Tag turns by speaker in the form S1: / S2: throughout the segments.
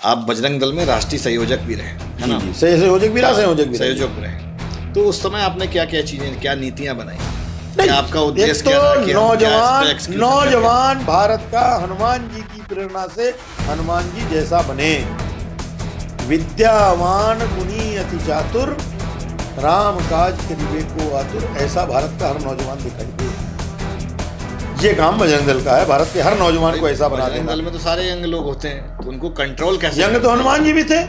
S1: आप बजरंग दल में राष्ट्रीय संयोजक भी रहे, है ना?
S2: संयोजक भी रहा, संयोजक भी
S1: रहे। तो उस समय आपने क्या क्या चीजें, क्या नीतियां बनाई?
S2: नहीं,
S1: आपका उद्देश्य
S2: तो
S1: क्या था कि
S2: नौजवान भारत का हनुमान जी की प्रेरणा से हनुमान जी जैसा बने। विद्यावान गुणी अति चातुर, राम काज करिबे को आतुर, ऐसा भारत का हर नौजवान दिखाई दे। ये काम बजरंग दल का है, भारत के हर नौजवान को ऐसा बना देना।
S1: बजरंग दल में तो सारे यंग लोग होते हैं, तो उनको कंट्रोल कैसे?
S2: यंग तो हनुमान जी भी थे,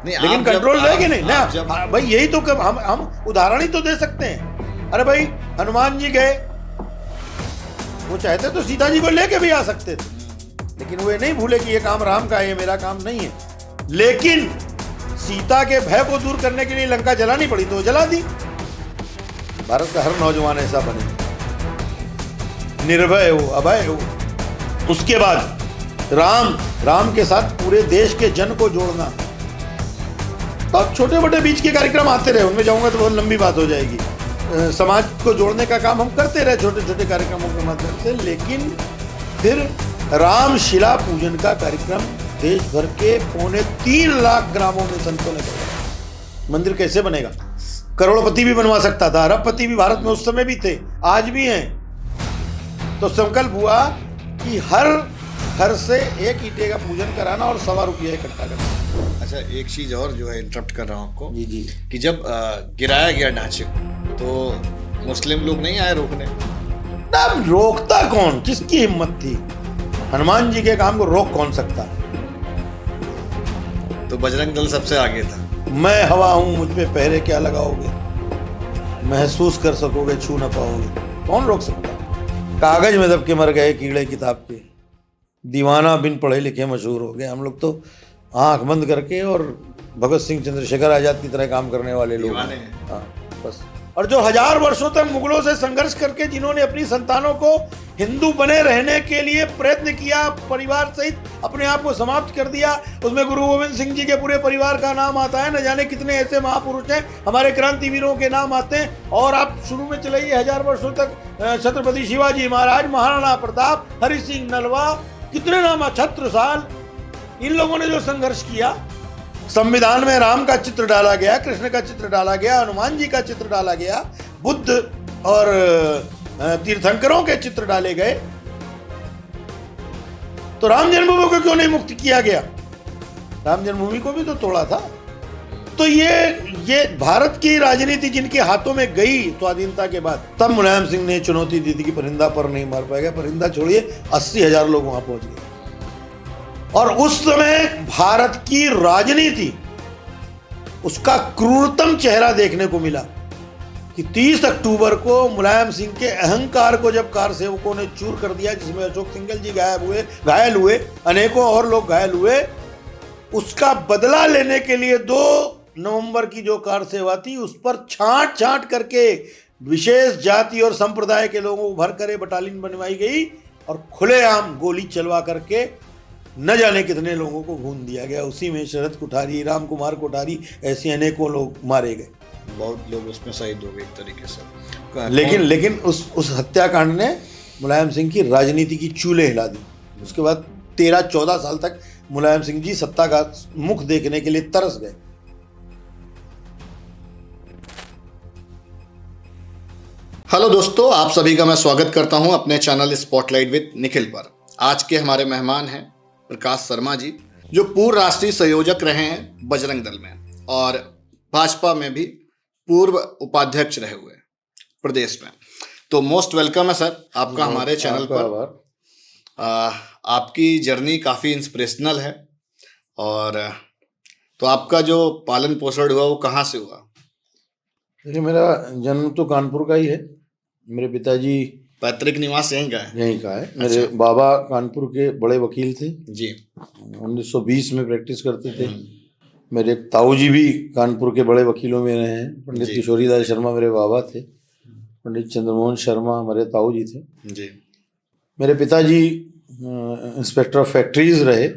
S1: नहीं,
S2: लेकिन कंट्रोल रहे कि नहीं ना? भाई यही तो हम उदाहरण ही तो दे सकते हैं। अरे भाई, हनुमान जी गए, वो चाहते तो सीता जी को लेके भी आ सकते थे, लेकिन वो ये नहीं भूले कि ये काम राम का है, ये मेरा काम नहीं है। लेकिन सीता के भय को दूर करने के लिए लंका जलानी पड़ी तो जला दी। भारत का हर नौजवान ऐसा बने, निर्भय हो, अभय हो। उसके बाद राम के साथ पूरे देश के जन को जोड़ना। अब छोटे मोटे बीच के कार्यक्रम आते रहे, उनमें जाऊंगा तो बहुत लंबी बात हो जाएगी। समाज को जोड़ने का काम हम करते रहे छोटे छोटे कार्यक्रमों के माध्यम से, लेकिन फिर राम शिला पूजन का कार्यक्रम देश भर के 3.25 लाख ग्रामों में संतों ने करवाया। मंदिर कैसे बनेगा? करोड़पति भी बनवा सकता था, अरबपति भी भारत में उस समय भी थे, आज भी हैं। तो संकल्प हुआ कि हर घर से एक ईंटे का पूजन कराना और 1.25 रुपया इकट्ठा करना।
S1: अच्छा, एक चीज और जो है, इंटरप्ट कर रहा हूँ आपको
S2: जी,
S1: कि जब गिराया गया ढांचे को, तो मुस्लिम लोग नहीं आए रोकने?
S2: ना, रोकता कौन? किसकी हिम्मत थी? हनुमान जी के काम को रोक कौन सकता?
S1: तो बजरंग दल सबसे आगे था।
S2: मैं हवा हूं, मुझ पे पहरे क्या लगाओगे, महसूस कर सकोगे, छू ना पाओगे, कौन रोक सकता? कागज में दब के मर गए कीड़े किताब के, दीवाना बिन पढ़े लिखे मशहूर हो गए। हम लोग तो आंख बंद करके और भगत सिंह चंद्रशेखर आजाद की तरह काम करने वाले लोग हैं। हाँ, बस। और जो 1000 वर्षों तक मुगलों से संघर्ष करके जिन्होंने अपनी संतानों को हिंदू बने रहने के लिए प्रयत्न किया, परिवार सहित अपने आप को समाप्त कर दिया, उसमें गुरु गोविंद सिंह जी के पूरे परिवार का नाम आता है। न जाने कितने ऐसे महापुरुष हैं, हमारे क्रांतिवीरों के नाम आते हैं। और आप शुरू में चलाइए 1000 वर्षों तक छत्रपति शिवाजी महाराज, महाराणा प्रताप, हरि सिंह नलवा, कितने नाम, छत्रसाल, इन लोगों ने जो संघर्ष किया। संविधान में राम का चित्र डाला गया, कृष्ण का चित्र डाला गया, हनुमान जी का चित्र डाला गया, बुद्ध और तीर्थंकरों के चित्र डाले गए। तो राम जन्मभूमि को क्यों नहीं मुक्त किया गया? राम जन्मभूमि को भी तो तोड़ा था। तो ये भारत की राजनीति जिनके हाथों में गई स्वाधीनता के बाद, तब मुलायम सिंह ने चुनौती दी थी कि परिंदा पर नहीं मार पाएगा। परिंदा छोड़िए, 80,000 लोग वहां पहुंच गए। और उस समय भारत की राजनीति, उसका क्रूरतम चेहरा देखने को मिला कि 30 अक्टूबर को मुलायम सिंह के अहंकार को जब कार सेवकों ने चूर कर दिया, जिसमें अशोक सिंघल जी घायल हुए, अनेकों और लोग घायल हुए, उसका बदला लेने के लिए 2 नवंबर की जो कार सेवा थी, उस पर छांट करके विशेष जाति और संप्रदाय के लोगों को भर कर बटालियन बनवाई गई और खुलेआम गोली चलवा करके न जाने कितने लोगों को भून दिया गया। उसी में शरद कोठारी, राम कुमार कोठारी, ऐसे अनेकों लोग मारे गए।
S1: बहुत लोग उसमें शहीद हो गए एक तरीके से।
S2: लेकिन उस हत्याकांड ने मुलायम सिंह की राजनीति की चूल्हे हिला दी। उसके बाद 13-14 साल तक मुलायम सिंह जी सत्ता का मुख देखने के लिए तरस गए।
S1: हेलो दोस्तों, आप सभी का मैं स्वागत करता हूं अपने चैनल स्पॉटलाइट विद निखिल पर। आज के हमारे मेहमान हैं प्रकाश शर्मा जी, जो पूर्व राष्ट्रीय संयोजक रहे हैं बजरंग दल में और भाजपा में भी पूर्व उपाध्यक्ष रहे हुए प्रदेश में। तो मोस्ट वेलकम है सर आपका हमारे चैनल पर। आपकी जर्नी काफ़ी इंस्पिरेशनल है। और तो आपका जो पालन पोषण हुआ वो कहाँ से हुआ?
S2: देखिए, मेरा जन्म तो कानपुर का ही है। मेरे पिताजी
S1: पैतृक निवास यहीं का है?
S2: यहीं का है। मेरे बाबा कानपुर के बड़े वकील थे
S1: जी,
S2: 1920 में प्रैक्टिस करते थे। मेरे एक ताऊ जी भी कानपुर के बड़े वकीलों में रहे हैं। पंडित किशोरीदास शर्मा मेरे बाबा थे, पंडित चंद्रमोहन शर्मा हमारे ताऊ जी थे
S1: जी।
S2: मेरे पिताजी इंस्पेक्टर ऑफ फैक्ट्रीज रहे,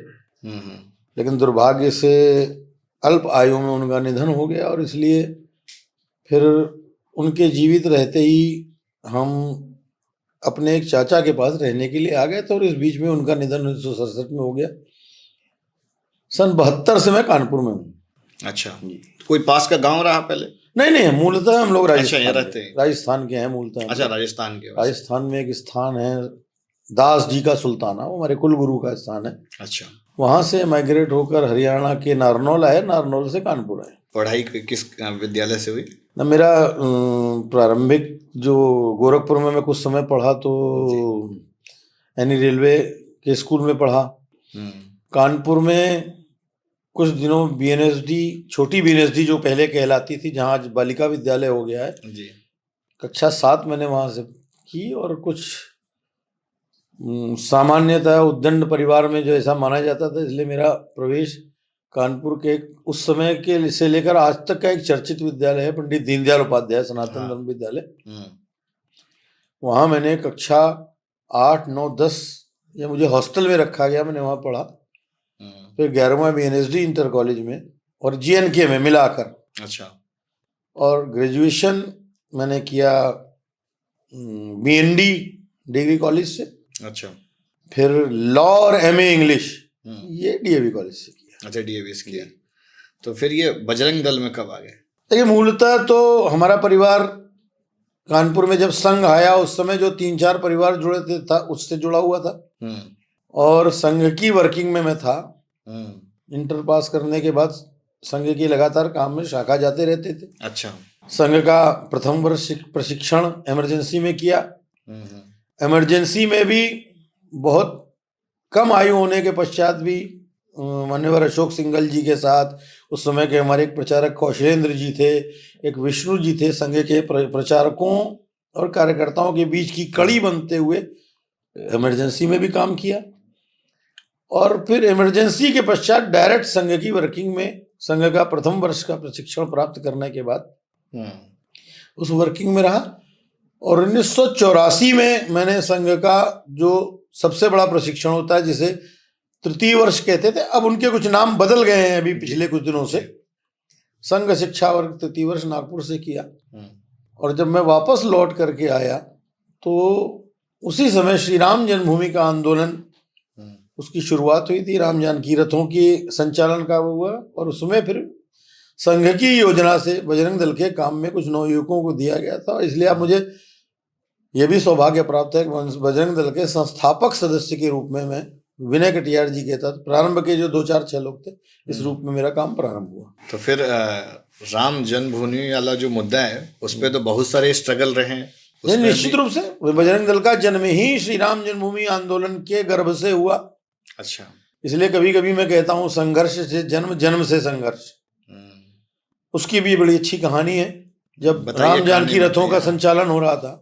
S2: लेकिन दुर्भाग्य से अल्प आयु में उनका निधन हो गया और इसलिए फिर उनके जीवित रहते ही हम अपने एक चाचा के पास रहने के लिए आ गए थे। और इस बीच में उनका निधन 1967 में हो गया। सन 72 से मैं कानपुर में हूँ।
S1: अच्छा,
S2: जी।
S1: कोई पास का गांव रहा पहले?
S2: नहीं, मूलतः हम लोग
S1: अच्छा, ये रहते हैं।
S2: राजस्थान के हैं मूलतः हम
S1: अच्छा,
S2: लोग।
S1: राजस्थान के वैसे।
S2: राजस्थान में एक स्थान है दास जी का सुल्ताना, वो हमारे कुल गुरु का स्थान है।
S1: अच्छा,
S2: वहाँ से माइग्रेट होकर हरियाणा के नारनौल आए, नारनौल से कानपुर आए।
S1: पढ़ाई किस विद्यालय से हुई?
S2: ना मेरा प्रारंभिक जो गोरखपुर में मैं कुछ समय पढ़ा तो यानी रेलवे के स्कूल में पढ़ा। कानपुर में कुछ दिनों बीएनएसडी, छोटी बीएनएसडी जो पहले कहलाती थी, जहाँ आज बालिका विद्यालय हो गया है
S1: जी।
S2: कक्षा 7 मैंने वहाँ से की। और कुछ सामान्यतः उद्दंड परिवार में जो ऐसा माना जाता था, इसलिए मेरा प्रवेश कानपुर के उस समय के से लेकर आज तक का एक चर्चित विद्यालय है, पंडित दीनदयाल उपाध्याय सनातन धर्म विद्यालय। वहाँ मैंने कक्षा 8, 9, 10 या मुझे हॉस्टल में रखा गया, मैंने वहाँ पढ़ा। फिर 11वां बीएनएसडी इंटर कॉलेज में और जीएनके में मिलाकर।
S1: अच्छा।
S2: और ग्रेजुएशन मैंने किया बीएनडी डिग्री कॉलेज से। अच्छा। फिर लॉ और एमए इंग्लिश ये डीएवी कॉलेज से किया।
S1: अच्छा, डीएवी से किया। तो फिर ये बजरंग दल में कब आ गए?
S2: देखिए, मूलतः तो हमारा परिवार कानपुर में जब संघ आया उस समय जो 3-4 परिवार जुड़े थे था उससे जुड़ा हुआ था। और संघ की वर्किंग में मैं था। इंटर पास करने के बाद संघ की लगातार काम में शाखा जाते रहते थे।
S1: अच्छा।
S2: संघ का प्रथम वर्ष प्रशिक्षण इमरजेंसी में किया। इमरजेंसी में भी बहुत कम आयु होने के पश्चात भी मान्यवर अशोक सिंघल जी के साथ, उस समय के हमारे एक प्रचारक कौशलेंद्र जी थे, एक विष्णु जी थे, संघ के प्रचारकों और कार्यकर्ताओं के बीच की कड़ी बनते हुए इमरजेंसी में भी काम किया। और फिर इमरजेंसी के पश्चात डायरेक्ट संघ की वर्किंग में, संघ का प्रथम वर्ष का प्रशिक्षण प्राप्त करने के बाद उस वर्किंग में रहा। और 1984 में मैंने संघ का जो सबसे बड़ा प्रशिक्षण होता है, जिसे तृतीय वर्ष कहते थे, अब उनके कुछ नाम बदल गए हैं अभी पिछले कुछ दिनों से, संघ शिक्षा वर्ग तृतीय वर्ष नागपुर से किया। और जब मैं वापस लौट करके आया तो उसी समय श्री राम जन्मभूमि का आंदोलन, उसकी शुरुआत हुई थी, राम जानकी रथों के संचालन का वो हुआ। और उसमें फिर संघ की योजना से बजरंग दल के काम में कुछ नवयुवकों को दिया गया था। इसलिए अब मुझे यह भी सौभाग्य प्राप्त है कि बजरंग दल के संस्थापक सदस्य के रूप में मैं विनय कटियार जी के तहत प्रारंभ के जो 2-4-6 लोग थे, इस रूप में मेरा काम प्रारंभ हुआ।
S1: तो फिर राम जन्मभूमि वाला जो मुद्दा है उस पर तो बहुत सारे स्ट्रगल रहे हैं।
S2: निश्चित रूप से बजरंग दल का जन्म ही श्री राम जन्मभूमि आंदोलन के गर्भ से हुआ।
S1: अच्छा।
S2: इसलिए कभी कभी मैं कहता हूँ संघर्ष से जन्म, जन्म से संघर्ष। उसकी भी बड़ी अच्छी कहानी है। जब राम जानकी रथों का संचालन हो रहा था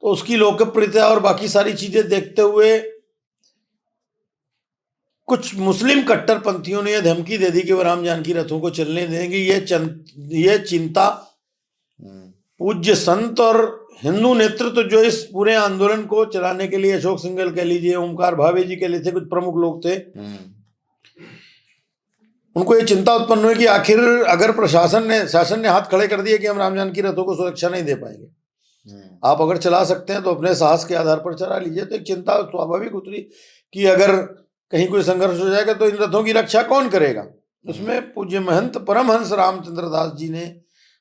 S2: तो उसकी लोकप्रियता और बाकी सारी चीजें देखते हुए कुछ मुस्लिम कट्टरपंथियों ने यह धमकी दे दी कि वो राम जानकी रथों को चलने देंगे। ये चिंता पूज्य संत और हिंदू नेतृत्व जो इस पूरे आंदोलन को चलाने के लिए, अशोक सिंघल कह लीजिए, ओमकार भावे जी कह लीजिए, कुछ प्रमुख लोग थे, उनको ये चिंता उत्पन्न हुई कि आखिर अगर शासन ने हाथ खड़े कर दिए कि हम राम जानकी रथों को सुरक्षा नहीं दे पाएंगे, आप अगर चला सकते हैं तो अपने साहस के आधार पर चला लीजिए। तो एक चिंता स्वाभाविक उतरी कि अगर कहीं कोई संघर्ष हो जाएगा तो इन रथों की रक्षा कौन करेगा। उसमें पूज्य महंत परमहंस रामचंद्र दास जी ने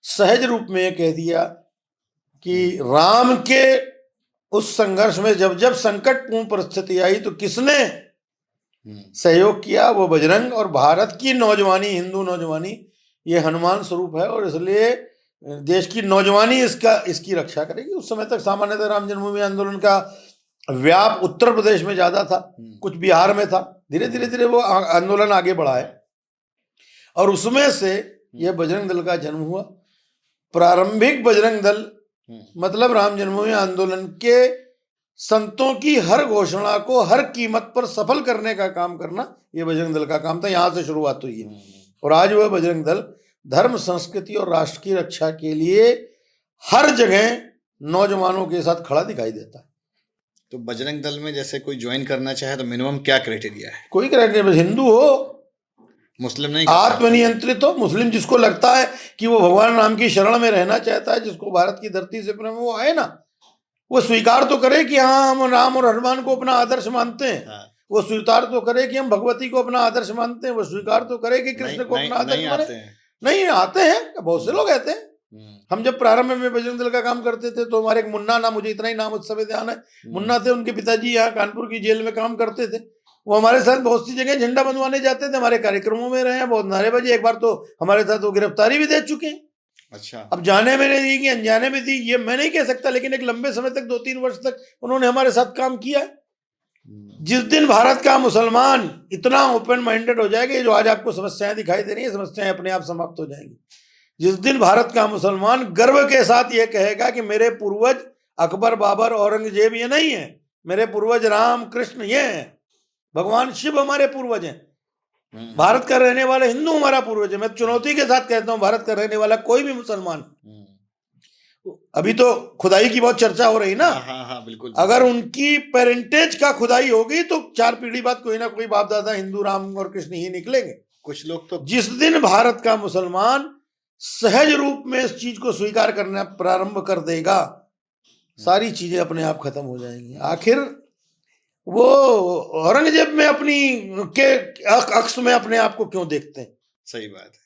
S2: सहज रूप में कह दिया कि राम के उस संघर्ष में जब जब संकटपूर्ण परिस्थिति आई तो किसने सहयोग किया? वो बजरंग। और भारत की नौजवानी, हिंदू नौजवानी, ये हनुमान स्वरूप है और इसलिए देश की नौजवानी इसकी रक्षा करेगी। उस समय तक सामान्यतः राम जन्मभूमि आंदोलन का व्याप उत्तर प्रदेश में ज्यादा था, कुछ बिहार में था। धीरे धीरे वो आंदोलन आगे बढ़ा है और उसमें से यह बजरंग दल का जन्म हुआ। प्रारंभिक बजरंग दल मतलब राम जन्मभूमि आंदोलन के संतों की हर घोषणा को हर कीमत पर सफल करने का काम करना, यह बजरंग दल का काम था। यहां से शुरुआत हुई है और आज वह बजरंग दल धर्म, संस्कृति और राष्ट्र की रक्षा के लिए हर जगह नौजवानों के साथ खड़ा दिखाई देता है।
S1: तो बजरंग दल में जैसे कोई ज्वाइन करना चाहे तो मिनिमम क्या क्राइटेरिया है?
S2: कोई क्राइटेरिया, हिंदू हो,
S1: मुस्लिम नहीं,
S2: आत्मनियंत्रित हो, मुस्लिम जिसको लगता है कि वो भगवान राम की शरण में रहना चाहता है, जिसको भारत की धरती से प्रेम, वो आए ना, वो स्वीकार तो करे कि हाँ हम राम और हनुमान को अपना आदर्श मानते हैं। वो स्वीकार तो करे कि हम भगवती को अपना आदर्श मानते हैं, वो स्वीकार तो करे कि कृष्ण को अपना आदर्श माने। नहीं आते हैं, बहुत से लोग आते हैं। हम जब प्रारंभ में बजरंग दल का काम करते थे तो हमारे एक मुन्ना नाम, मुझे इतना ही नाम उस समय ध्यान है, मुन्ना थे, उनके पिताजी यहाँ कानपुर की जेल में काम करते थे। वो हमारे साथ बहुत सी जगह झंडा बंधवाने जाते थे, हमारे कार्यक्रमों में रहे हैं, बहुत नारेबाजी। एक बार तो हमारे साथ वो गिरफ्तारी भी दे चुके हैं।
S1: अच्छा।
S2: अब जाने में नहीं दी कि अनजाने में दी, ये मैं नहीं कह सकता, लेकिन एक लंबे समय तक 2-3 वर्ष तक उन्होंने हमारे साथ काम किया है। जिस दिन भारत का मुसलमान इतना ओपन माइंडेड हो जाएगा, जो आज आपको समस्याएं दिखाई दे रही है, समस्याएं अपने आप समाप्त हो जाएंगी। जिस दिन भारत का मुसलमान गर्व के साथ ये कहेगा कि मेरे पूर्वज अकबर, बाबर, औरंगजेब ये नहीं है, मेरे पूर्वज राम, कृष्ण ये हैं, भगवान शिव हमारे पूर्वज हैं, भारत का रहने वाला हिंदू हमारा पूर्वज है। मैं चुनौती के साथ कहता हूं, भारत का रहने वाला कोई भी मुसलमान, अभी तो खुदाई की बहुत चर्चा हो रही ना।
S1: हाँ, बिल्कुल।
S2: अगर उनकी पेरेंटेज का खुदाई होगी तो 4 पीढ़ी बाद कोई ना कोई बाप दादा हिंदू राम और कृष्ण ही निकलेंगे।
S1: कुछ लोग तो
S2: जिस दिन भारत का मुसलमान सहज रूप में इस चीज को स्वीकार करना प्रारंभ कर देगा, सारी चीजें अपने आप खत्म हो जाएंगी। आखिर वो औरंगजेब में अपनी के अक्स में अपने आप को क्यों देखते हैं?
S1: सही बात है।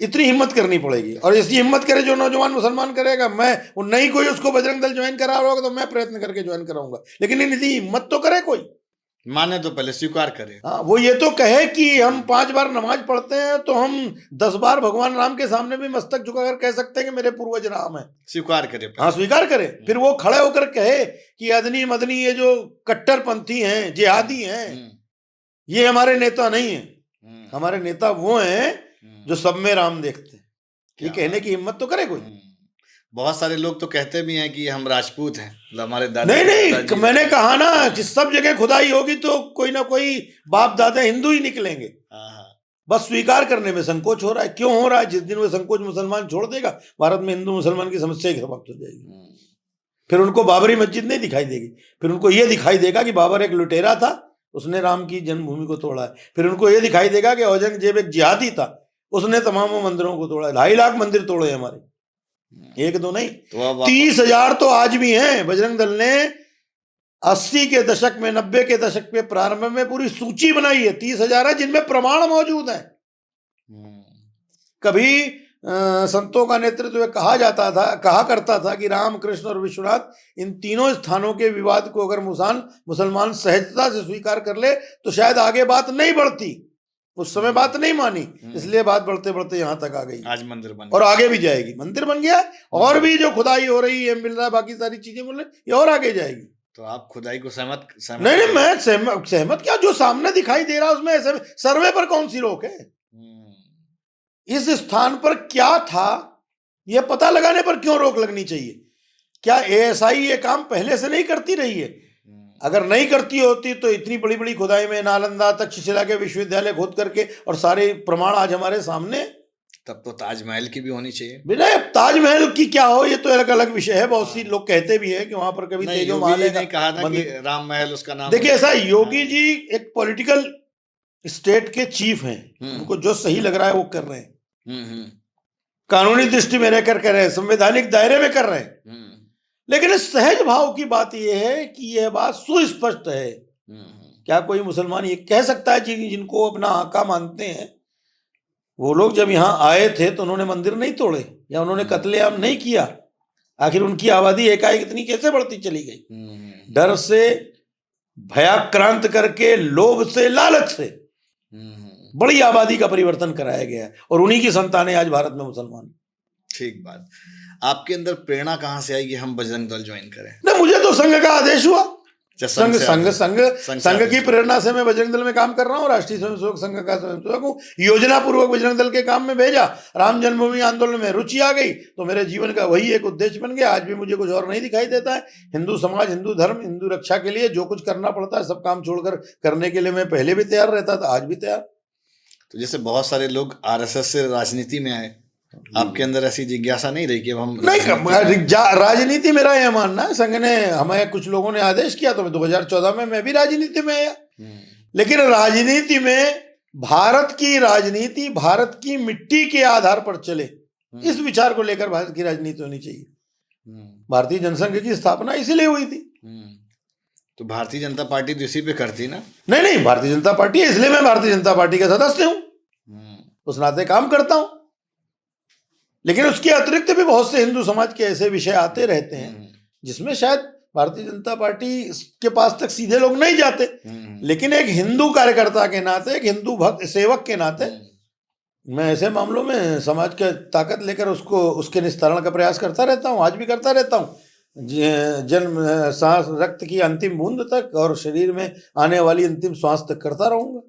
S2: इतनी हिम्मत करनी पड़ेगी, और ऐसी हिम्मत करे जो नौजवान मुसलमान करेगा। मैं नहीं कोई उसको बजरंग दल ज्वाइन करा रहा होगा तो मैं प्रयत्न करके ज्वाइन कराऊंगा, लेकिन इतनी हिम्मत तो करे, कोई
S1: माने तो पहले स्वीकार करे।
S2: हाँ, वो ये तो कहे कि हम 5 बार नमाज पढ़ते हैं तो हम 10 बार भगवान राम के सामने भी मस्तक झुकाकर कह सकते हैं कि मेरे पूर्वज राम है।
S1: स्वीकार करे।
S2: हाँ, स्वीकार करे। फिर वो खड़े होकर कहे कि अदनी मदनी ये जो कट्टरपंथी हैं, जिहादी हैं, ये हमारे नेता नहीं है। हमारे नेता वो हैं जो सब में राम देखते हैं। ये कहने की हिम्मत तो करे कोई।
S1: बहुत सारे लोग तो कहते भी हैं कि हम राजपूत हैं, हमारे दादा।
S2: नहीं, मैंने कहा ना कि सब जगह खुदाई होगी तो कोई ना कोई बाप दादा हिंदू ही निकलेंगे। बस स्वीकार करने में संकोच हो रहा है। क्यों हो रहा है? जिस दिन वो संकोच मुसलमान छोड़ देगा, भारत में हिंदू मुसलमान की समस्या ही समाप्त हो जाएगी। फिर उनको बाबरी मस्जिद नहीं दिखाई देगी, फिर उनको ये दिखाई देगा कि बाबर एक लुटेरा था, उसने राम की जन्मभूमि को तोड़ा है। फिर उनको ये दिखाई देगा कि औरंगजेब एक जिहादी था, उसने तमाम मंदिरों को तोड़ा है। 2.5 लाख मंदिर तोड़े हमारे, 1-2 नहीं, 30,000 तो आज भी हैं। बजरंग दल ने 80 के दशक में, 90 के दशक के प्रारंभ में पूरी सूची बनाई है। 30,000 है जिनमें प्रमाण मौजूद है। कभी संतों का नेतृत्व कहा करता था कि राम, कृष्ण और विश्वनाथ, इन तीनों स्थानों के विवाद को अगर मुसलमान सहजता से स्वीकार कर ले तो शायद आगे बात नहीं बढ़ती। उस समय बात नहीं मानी, इसलिए बात बढ़ते बढ़ते यहाँ तक आ गई।
S1: आज मंदिर बन
S2: और आगे भी जाएगी। मंदिर बन गया, और भी जो खुदाई हो रही है, मिल रहा है, बाकी सारी चीजें बोल रहे, ये और आगे जाएगी।
S1: तो आप खुदाई को सहमत
S2: नहीं, मैं सहमत क्या, जो सामने दिखाई दे रहा है उसमें ऐसे सर्वे पर कौन सी रोक है? इस स्थान पर क्या था, यह पता लगाने पर क्यों रोक लगनी चाहिए? क्या एएसआई ये काम पहले से नहीं करती रही है? अगर नहीं करती होती तो इतनी बड़ी बड़ी खुदाई में नालंदा, तक्षशिला के विश्वविद्यालय खोद करके, और सारे प्रमाण आज हमारे सामने।
S1: तब तो ताजमहल की भी होनी चाहिए।
S2: बिना ताजमहल की क्या हो, ये तो एक अलग विषय है। बहुत सी लोग कहते भी है कि वहां पर कभी तेजो महल
S1: नहीं कहा ना कि राम महल उसका नाम।
S2: देखिए, ऐसा योगी जी एक पॉलिटिकल स्टेट के चीफ हैं, उनको जो सही लग रहा है वो कर रहे हैं, कानूनी दृष्टि में रहकर कर रहे हैं, संवैधानिक दायरे में कर रहे हैं। लेकिन इस सहज भाव की बात यह है कि यह बात सुस्पष्ट है। क्या कोई मुसलमान ये कह सकता है जिनको अपना आका मानते हैं, वो लोग जब यहाँ आए थे तो उन्होंने मंदिर नहीं तोड़े या उन्होंने कत्लेआम नहीं किया? आखिर उनकी आबादी एकाएक इतनी कैसे बढ़ती चली गई? डर से, भयाक्रांत करके, लोभ से, लालच से बड़ी आबादी का परिवर्तन कराया गया है, और उन्हीं की संतानें आज भारत में मुसलमान।
S1: ठीक बात। आपके अंदर प्रेरणा कहाँ से आई कि हम बजरंग दल ज्वाइन करें?
S2: ना, मुझे तो संघ का आदेश हुआ। संघ की प्रेरणा से मैं बजरंग दल में काम कर रहा हूँ। राष्ट्रीय स्वयंसेवक संघ का स्वयंसेवक हूँ। योजना पूर्वक बजरंग दल के काम में भेजा। राम जन्मभूमि आंदोलन में रुचि आ गई तो मेरे जीवन का वही एक उद्देश्य बन गया। आज भी मुझे कुछ और नहीं दिखाई देता है। हिंदू समाज, हिंदू धर्म, हिंदू रक्षा के लिए जो कुछ करना पड़ता है, सब काम छोड़कर करने के लिए मैं पहले भी तैयार रहता था, आज भी तैयार।
S1: तो जैसे बहुत सारे लोग आरएसएस से राजनीति में आए, आपके अंदर ऐसी जिज्ञासा नहीं रही कि अब हम
S2: नहीं? राजनीति मेरा यह मानना है, संघ ने हमें, कुछ लोगों ने आदेश किया तो 2014 में मैं भी राजनीति में आया। लेकिन राजनीति में भारत की राजनीति भारत की मिट्टी के आधार पर चले, इस विचार को लेकर भारत की राजनीति होनी चाहिए। भारतीय जनसंघ की स्थापना इसीलिए हुई थी
S1: तो भारतीय जनता पार्टी तो इसी पे करती ना।
S2: नहीं नहीं, भारतीय जनता पार्टी है, इसलिए मैं भारतीय जनता पार्टी का सदस्य हूं, उस नाते काम करता हूं। लेकिन उसके अतिरिक्त भी बहुत से हिंदू समाज के ऐसे विषय आते रहते हैं जिसमें शायद भारतीय जनता पार्टी के पास तक सीधे लोग नहीं जाते, लेकिन एक हिंदू कार्यकर्ता के नाते, एक हिंदू भक्त सेवक के नाते मैं ऐसे मामलों में समाज के ताकत लेकर उसको उसके निस्तारण का प्रयास करता रहता हूँ, आज भी करता रहता हूँ। जन्म सांस रक्त की अंतिम बूंद तक और शरीर में आने वाली अंतिम श्वास तक करता रहूंगा।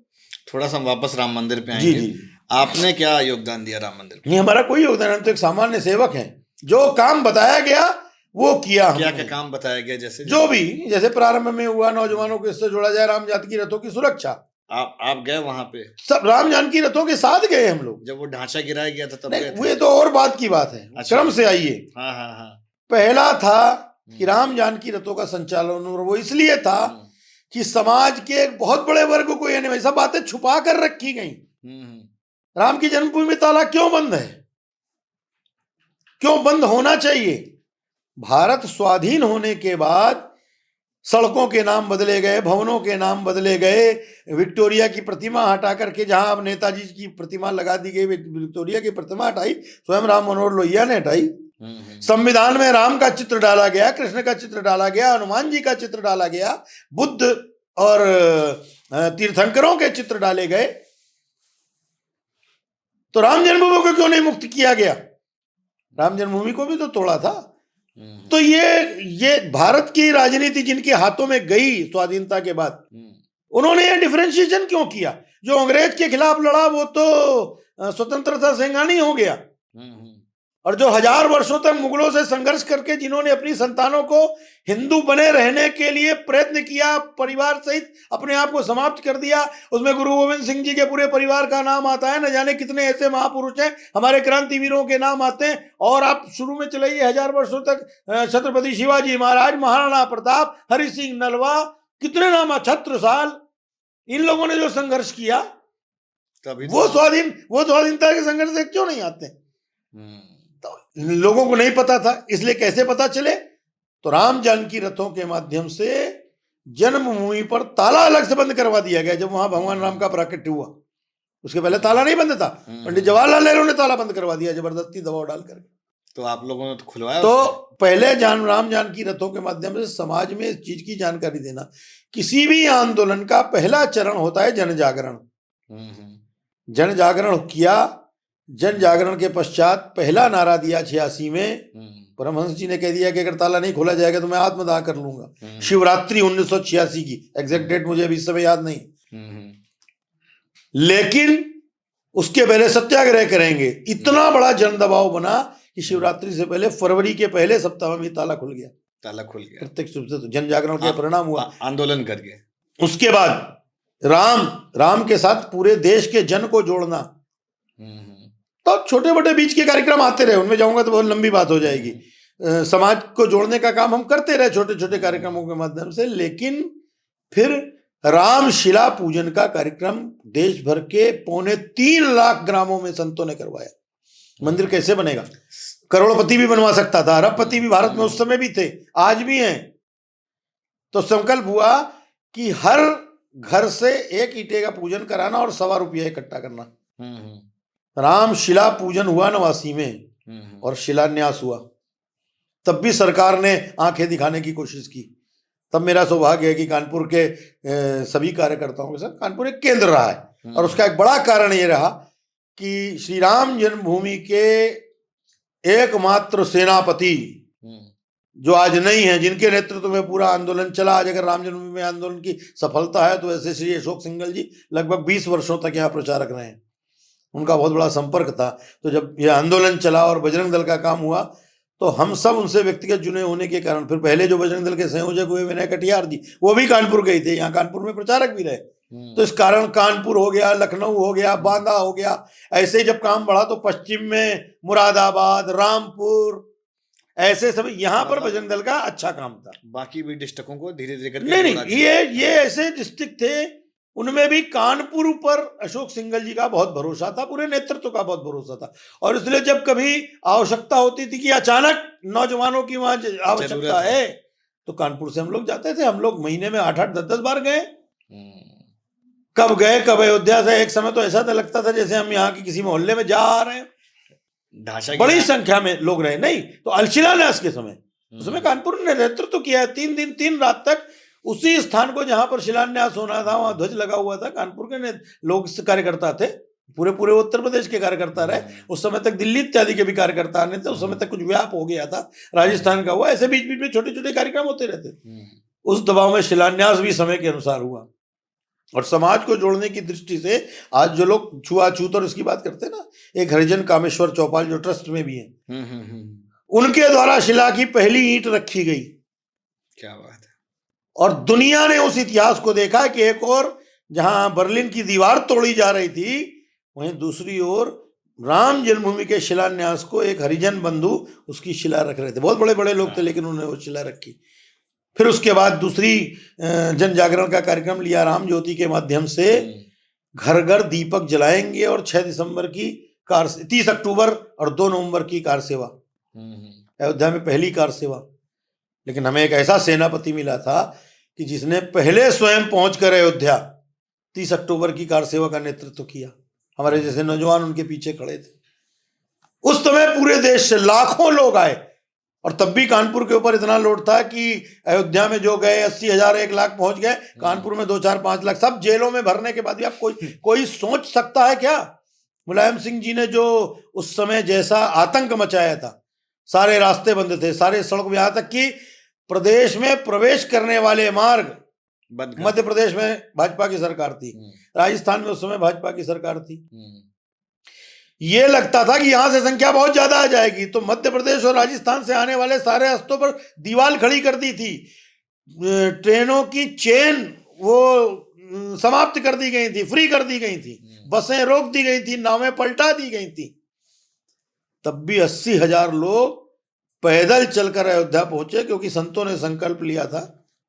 S1: थोड़ा सा वापस राम मंदिर पे
S2: जी
S1: आएंगे।
S2: जी,
S1: आपने क्या योगदान दिया राम मंदिर पे?
S2: नहीं हमारा कोई योगदान नहीं, तो एक सामान्य सेवक है, जो काम बताया गया वो किया।
S1: क्या क्या काम बताया गया?
S2: जो भी जैसे प्रारंभ में हुआ, नौजवानों को इससे जोड़ा जाए, राम जानकी रथों की सुरक्षा।
S1: आप गए वहां पे?
S2: सब राम जानकी रथों के साथ गए हम लोग।
S1: जब वो ढांचा गिराया गया था तब गए थे?
S2: वो तो और बात की बात है,
S1: अच्छा।
S2: क्रम से आइए।
S1: हाँ हाँ हाँ।
S2: पहला था कि राम जानकी रथों का संचालन, और वो इसलिए था कि समाज के एक बहुत बड़े वर्ग को यानी वैसा बातें छुपा कर रखी गई। राम की जन्मभूमि में ताला क्यों बंद है, क्यों बंद होना चाहिए? भारत स्वाधीन होने के बाद सड़कों के नाम बदले गए, भवनों के नाम बदले गए, विक्टोरिया की प्रतिमा हटा करके जहां अब नेताजी की प्रतिमा लगा दी गई, विक्टोरिया की प्रतिमा हटाई, स्वयं राम मनोहर लोहिया ने हटाई। संविधान में राम का चित्र डाला गया, कृष्ण का चित्र डाला गया, हनुमान जी का चित्र डाला गया, बुद्ध और तीर्थंकरों के चित्र डाले गए। तो राम जन्मभूमि को क्यों नहीं मुक्त किया गया? राम जन्मभूमि को भी तो तोड़ा था। तो ये भारत की राजनीति जिनके हाथों में गई स्वाधीनता के बाद, उन्होंने ये डिफरेंशिएशन क्यों किया? जो अंग्रेज के खिलाफ लड़ा वो तो स्वतंत्रता सेनानी हो गया, और जो 1000 वर्षों तक मुगलों से संघर्ष करके जिन्होंने अपनी संतानों को हिंदू बने रहने के लिए प्रयत्न किया, परिवार सहित अपने आप को समाप्त कर दिया, उसमें गुरु गोविंद सिंह जी के पूरे परिवार का नाम आता है, न जाने कितने ऐसे महापुरुष हैं, हमारे क्रांतिवीरों के नाम आते हैं। और आप शुरू में चलाइए 1000 वर्षों तक छत्रपति शिवाजी महाराज, महाराणा प्रताप, हरि सिंह नलवा, कितने नाम, छत्रसाल, इन लोगों ने जो संघर्ष किया,
S1: तभी
S2: वो स्वाधीनता के संघर्ष से क्यों नहीं आते? तो लोगों को नहीं पता था, इसलिए कैसे पता चले? तो राम जानकी रथों के माध्यम से जन्मभूमि पर ताला अलग से बंद करवा दिया गया। जब वहां भगवान राम का प्राकट्य हुआ, उसके पहले ताला नहीं बंद था, पंडित जवाहरलाल नेहरू ने ताला बंद करवा दिया जबरदस्ती दबाव डालकर।
S1: तो आप लोगों ने तो खुलवाया?
S2: तो पहले राम जानकी रथों के माध्यम से समाज में इस चीज की जानकारी देना। किसी भी आंदोलन का पहला चरण होता है जन जागरण। जन जागरण किया, जन जागरण के पश्चात पहला नारा दिया 86 में, परमहंस जी ने कह दिया कि अगर ताला नहीं खोला जाएगा तो मैं आत्मदाह कर लूंगा। शिवरात्रि 1986 की, एग्जैक्ट डेट मुझे अभी इस समय याद नहीं, लेकिन उसके पहले सत्याग्रह करेंगे। इतना बड़ा जन दबाव बना कि शिवरात्रि से पहले फरवरी के पहले सप्ताह में ताला खुल गया।
S1: ताला खुल गया
S2: प्रत्यक्ष रूप से। तो जन जागरण का परिणाम हुआ
S1: आंदोलन करके।
S2: उसके बाद राम के साथ पूरे देश के जन को जोड़ना। तो छोटे मोटे बीच के कार्यक्रम आते रहे, उनमें जाऊंगा तो बहुत लंबी बात हो जाएगी। समाज को जोड़ने का काम हम करते रहे छोटे छोटे कार्यक्रमों के माध्यम से। लेकिन फिर राम शिला पूजन का कार्यक्रम देश भर के 3.25 लाख ग्रामों में संतों ने करवाया। मंदिर कैसे बनेगा? करोड़पति भी बनवा सकता था, अरबपति भी भारत में उस समय भी थे, आज भी हैं। तो संकल्प हुआ कि हर घर से एक ईंटे का पूजन कराना और 1.25 रुपया इकट्ठा करना। राम शिला पूजन हुआ 89 में और शिलान्यास हुआ। तब भी सरकार ने आंखें दिखाने की कोशिश की। तब मेरा सौभाग्य है कि कानपुर के सभी कार्यकर्ताओं के साथ कानपुर एक केंद्र रहा है, और उसका एक बड़ा कारण ये रहा कि श्री राम जन्मभूमि के एकमात्र सेनापति जो आज नहीं है, जिनके नेतृत्व में पूरा आंदोलन चला। आज अगर राम जन्मभूमि में आंदोलन की सफलता है तो ऐसे श्री अशोक सिंघल जी लगभग 20 वर्षों तक यहाँ प्रचारक रहे हैं, उनका बहुत बड़ा संपर्क था। तो जब यह आंदोलन चला और बजरंग दल का काम हुआ, तो हम सब उनसे व्यक्तिगत जुड़े होने के कारण, फिर पहले जो बजरंग दल के संयोजक हुए विनय कटियार जी, वो भी कानपुर गए थे, यहाँ कानपुर में प्रचारक भी रहे। तो इस कारण कानपुर हो गया, लखनऊ हो गया, बांदा हो गया। ऐसे जब काम बढ़ा तो पश्चिम में मुरादाबाद, रामपुर, ऐसे सब यहाँ पर बजरंग दल का अच्छा काम था।
S1: बाकी भी डिस्ट्रिक्टों को धीरे धीरे करके
S2: नहीं, ये ऐसे डिस्ट्रिक्ट थे, उनमें भी कानपुर पर अशोक सिंघल जी का बहुत भरोसा था, पूरे नेतृत्व का बहुत भरोसा था। और इसलिए जब कभी आवश्यकता होती थी कि अचानक नौजवानों की वहां आवश्यकता है, तो कानपुर से हम लोग जाते थे। हम लोग महीने में 8-8 10-10 बार गए। कब गए, कब अयोध्या से, एक समय तो ऐसा तो लगता था जैसे हम यहाँ की किसी मोहल्ले में जा रहे हैं।
S1: ढांचा
S2: बड़ी संख्या में लोग रहे। नहीं तो शिलान्यास के समय, उस समय कानपुर ने नेतृत्व किया है। 3 दिन 3 रात तक उसी स्थान को जहां पर शिलान्यास होना था वहां ध्वज लगा हुआ था। कानपुर के लोग कार्यकर्ता थे, पूरे पूरे उत्तर प्रदेश के कार्यकर्ता रहे। उस समय तक दिल्ली इत्यादि के भी कार्यकर्ता आने थे। उस समय तक कुछ व्याप हो गया था, राजस्थान का हुआ, ऐसे बीच बीच में छोटे छोटे कार्यक्रम होते रहते थे। उस दबाव में शिलान्यास भी समय के अनुसार हुआ। और समाज को जोड़ने की दृष्टि से आज जो लोग छुआछूत और उसकी बात करते हैं ना, एक हरिजन कामेश्वर चौपाल जो ट्रस्ट में भी है, उनके द्वारा शिला की पहली ईंट रखी गई।
S1: क्या बात है।
S2: और दुनिया ने उस इतिहास को देखा कि एक और जहां बर्लिन की दीवार तोड़ी जा रही थी, वहीं दूसरी ओर राम जन्मभूमि के शिलान्यास को एक हरिजन बंधु उसकी शिला रख रहे थे। बहुत बड़े बड़े लोग थे, लेकिन उन्होंने वो शिला रखी। फिर उसके बाद दूसरी जन जागरण का कार्यक्रम लिया राम ज्योति के माध्यम से। घर घर दीपक जलाएंगे और 6 दिसंबर की 30 अक्टूबर और 2 नवंबर की कार सेवा, अयोध्या में पहली कार सेवा। लेकिन हमें एक ऐसा सेनापति मिला था कि जिसने पहले स्वयं पहुंचकर अयोध्या 30 अक्टूबर की कार सेवा का नेतृत्व किया। हमारे जैसे नौजवान उनके पीछे खड़े थे। उस समय पूरे देश से लाखों लोग आए। और तब भी कानपुर के ऊपर इतना लोड था कि अयोध्या में जो गए 80,000 1 लाख पहुंच गए, कानपुर में 2-4-5 लाख, सब जेलों में भरने के बाद भी। आप कोई सोच सकता है क्या? मुलायम सिंह जी ने जो उस समय जैसा आतंक मचाया था, सारे रास्ते बंद थे, सारे सड़क, यहां तक कि प्रदेश में प्रवेश करने वाले मार्ग, मध्य प्रदेश में भाजपा की सरकार थी, राजस्थान में उस समय भाजपा की सरकार थी। ये लगता था कि यहां से संख्या बहुत ज्यादा आ जाएगी, तो मध्य प्रदेश और राजस्थान से आने वाले सारे रास्तों पर दीवार खड़ी कर दी थी। ट्रेनों की चेन वो समाप्त कर दी गई थी, फ्री कर दी गई थी, बसें रोक दी गई थी, नावें पलटा दी गई थी। तब भी 80,000 लोग पैदल चलकर अयोध्या पहुंचे, क्योंकि संतों ने संकल्प लिया था।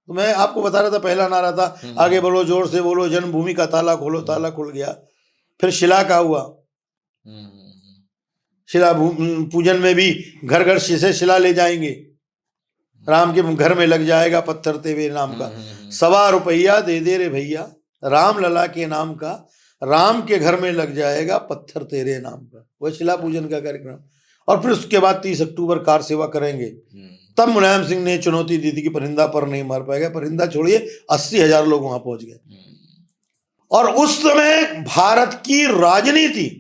S2: तो मैं आपको बता रहा था, पहला नारा था आगे बोलो, जोर से बोलो, जन्मभूमि का ताला खोलो। ताला खुल गया। फिर शिला का हुआ। शिला पूजन में भी घर घर से शिला ले जाएंगे, राम के घर में लग जाएगा पत्थर तेरे नाम का, 1.25 रुपया दे रे भैया, राम लला के नाम का, राम के घर में लग जाएगा पत्थर तेरे नाम का। वह शिला पूजन का कार्यक्रम। और फिर उसके बाद 30 अक्टूबर कार सेवा करेंगे। तब मुलायम सिंह ने चुनौती दी थी कि परिंदा पर नहीं मार पाएगा। परिंदा छोड़िए, 80,000 लोग वहां पहुंच गए। और उस समय भारत की राजनीति,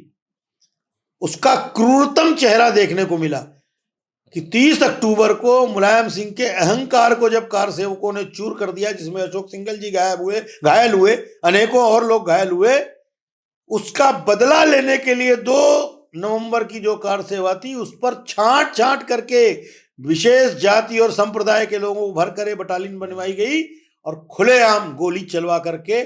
S2: उसका क्रूरतम चेहरा देखने को मिला कि 30 अक्टूबर को मुलायम सिंह के अहंकार को जब कार सेवकों ने चूर कर दिया, जिसमें अशोक सिंघल जी घायल हुए, अनेकों और लोग घायल हुए, उसका बदला लेने के लिए 2 नवंबर की जो कार सेवा थी, उस पर छांट छांट करके विशेष जाति और संप्रदाय के लोगों को भर कर बटालियन बनवाई गई और खुलेआम गोली चलवा करके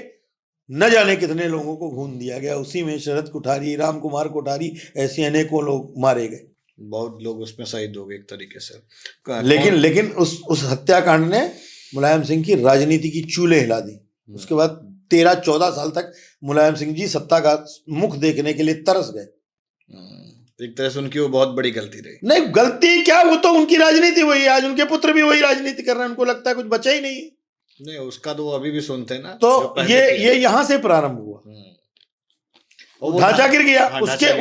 S2: न जाने कितने लोगों को भून दिया गया। उसी में शरद कोठारी, राम कुमार कोठारी, ऐसे अनेकों लोग मारे गए।
S1: बहुत लोग उसमें शहीद हो गए एक तरीके से।
S2: लेकिन उस हत्याकांड ने मुलायम सिंह की राजनीति की चूल्हे हिला दी। उसके बाद 13-14 साल तक मुलायम सिंह जी सत्ता का मुख देखने के लिए तरस गए।
S1: एक तरह से उनकी वो बहुत बड़ी गलती रही।
S2: नहीं, गलती क्या, वो तो उनकी राजनीति वही है। आज उनके पुत्र भी वही राजनीति कर रहे हैं। उनको लगता है कुछ बचा ही नहीं।
S1: नहीं, उसका तो वो अभी भी सुनते हैं ना।
S2: तो ये यहां से प्रारंभ हुआ। ढांचा गिर गया।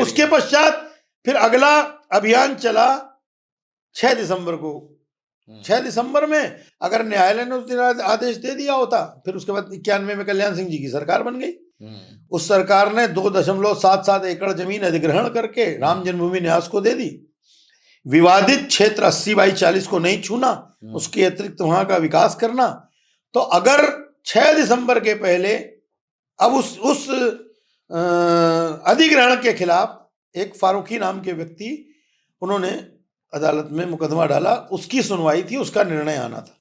S2: उसके पश्चात फिर अगला अभियान चला 6 दिसंबर को। 6 दिसंबर में अगर न्यायालय ने उस दिन आदेश दे दिया होता, फिर उसके बाद 91 में कल्याण सिंह जी की सरकार बन गई। उस सरकार ने 2.77 एकड़ जमीन अधिग्रहण करके राम जन्मभूमि न्यास को दे दी। विवादित क्षेत्र 80/40 को नहीं छूना, उसके अतिरिक्त वहां का विकास करना। तो अगर 6 दिसंबर के पहले अब उस अधिग्रहण के खिलाफ एक फारूकी नाम के व्यक्ति, उन्होंने अदालत में मुकदमा डाला, उसकी सुनवाई थी, उसका निर्णय आना था।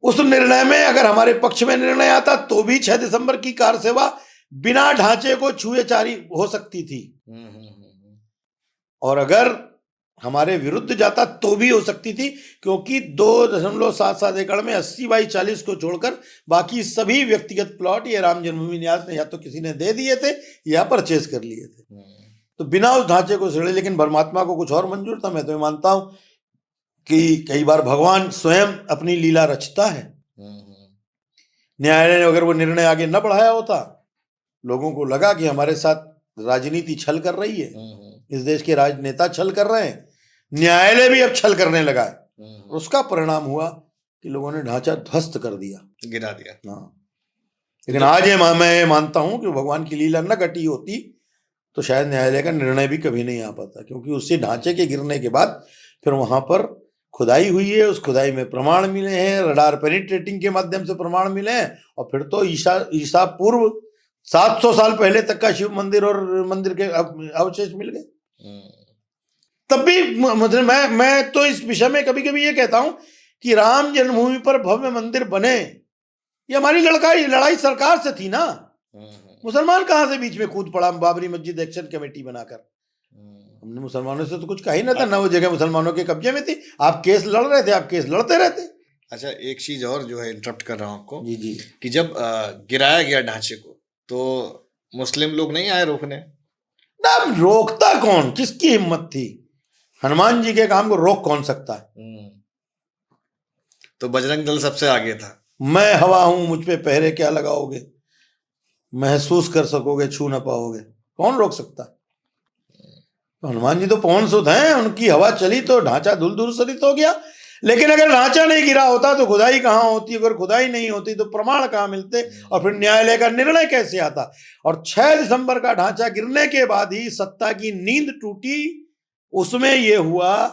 S2: उस निर्णय में अगर हमारे पक्ष में निर्णय आता तो भी 6 दिसंबर की कार सेवा बिना ढांचे को छुए जारी हो सकती थी, और अगर हमारे विरुद्ध जाता तो भी हो सकती थी, क्योंकि 2.77 एकड़ में 80/40 को छोड़कर बाकी सभी व्यक्तिगत प्लॉट ये राम जन्मभूमि न्यास ने या तो किसी ने दे दिए थे या परचेज कर लिए थे। तो बिना उस ढांचे को छेड़े, लेकिन परमात्मा को कुछ और मंजूर था। मैं तो मानता हूं कि कई बार भगवान स्वयं अपनी लीला रचता है।
S1: हम्म,
S2: न्यायालय ने अगर वो निर्णय आगे न बढ़ाया होता, लोगों को लगा कि हमारे साथ राजनीति छल कर रही है, इस देश के राजनेता छल कर रहे हैं, न्यायालय भी अब छल करने लगा है, और उसका परिणाम हुआ कि लोगों ने ढांचा ध्वस्त कर दिया,
S1: गिरा दिया।
S2: हाँ। लेकिन आज मैं ये मानता हूं कि भगवान की लीला न घटी होती तो शायद न्यायालय का निर्णय भी कभी नहीं आ पाता, क्योंकि उसी ढांचे के गिरने के बाद फिर वहां पर खुदाई हुई है, उस खुदाई में प्रमाण मिले हैं, रडार पेनिट्रेटिंग के माध्यम से प्रमाण मिले हैं, और फिर तो ईसा पूर्व 700 साल पहले तक का शिव मंदिर और मंदिर के अवशेष मिल गए। तब भी मतलब मैं तो इस विषय में कभी कभी ये कहता हूं कि राम जन्मभूमि पर भव्य मंदिर बने, ये हमारी लड़ाई सरकार से थी ना। मुसलमान कहां से बीच में कूद पड़ा बाबरी मस्जिद एक्शन कमेटी बनाकर? हमने मुसलमानों से तो कुछ कहा ही ना था, ना वो जगह मुसलमानों के कब्जे में थी। आप केस लड़ रहे थे, आप केस लड़ते रहते।
S1: अच्छा, एक चीज और जो है, इंटरप्ट कर रहा हूं आपको,
S2: जी जी,
S1: कि जब गिराया गया ढांचे को तो मुस्लिम लोग नहीं आए रोकने?
S2: ना रोकता कौन, किसकी हिम्मत थी? हनुमान जी के काम को रोक कौन सकता है?
S1: तो बजरंग दल सबसे आगे था।
S2: मैं हवा हूं, मुझ पे पहरे क्या लगाओगे, महसूस कर सकोगे, छू ना पाओगे, कौन रोक सकता? तो हनुमान जी तो पवन सुत हैं, उनकी हवा चली तो ढांचा धूल धूसरित हो गया। लेकिन अगर ढांचा नहीं गिरा होता तो खुदाई कहां होती, अगर खुदाई नहीं होती तो प्रमाण कहां मिलते, और फिर न्यायालय का निर्णय कैसे आता? और 6 दिसंबर का ढांचा गिरने के बाद ही सत्ता की नींद टूटी। उसमें यह हुआ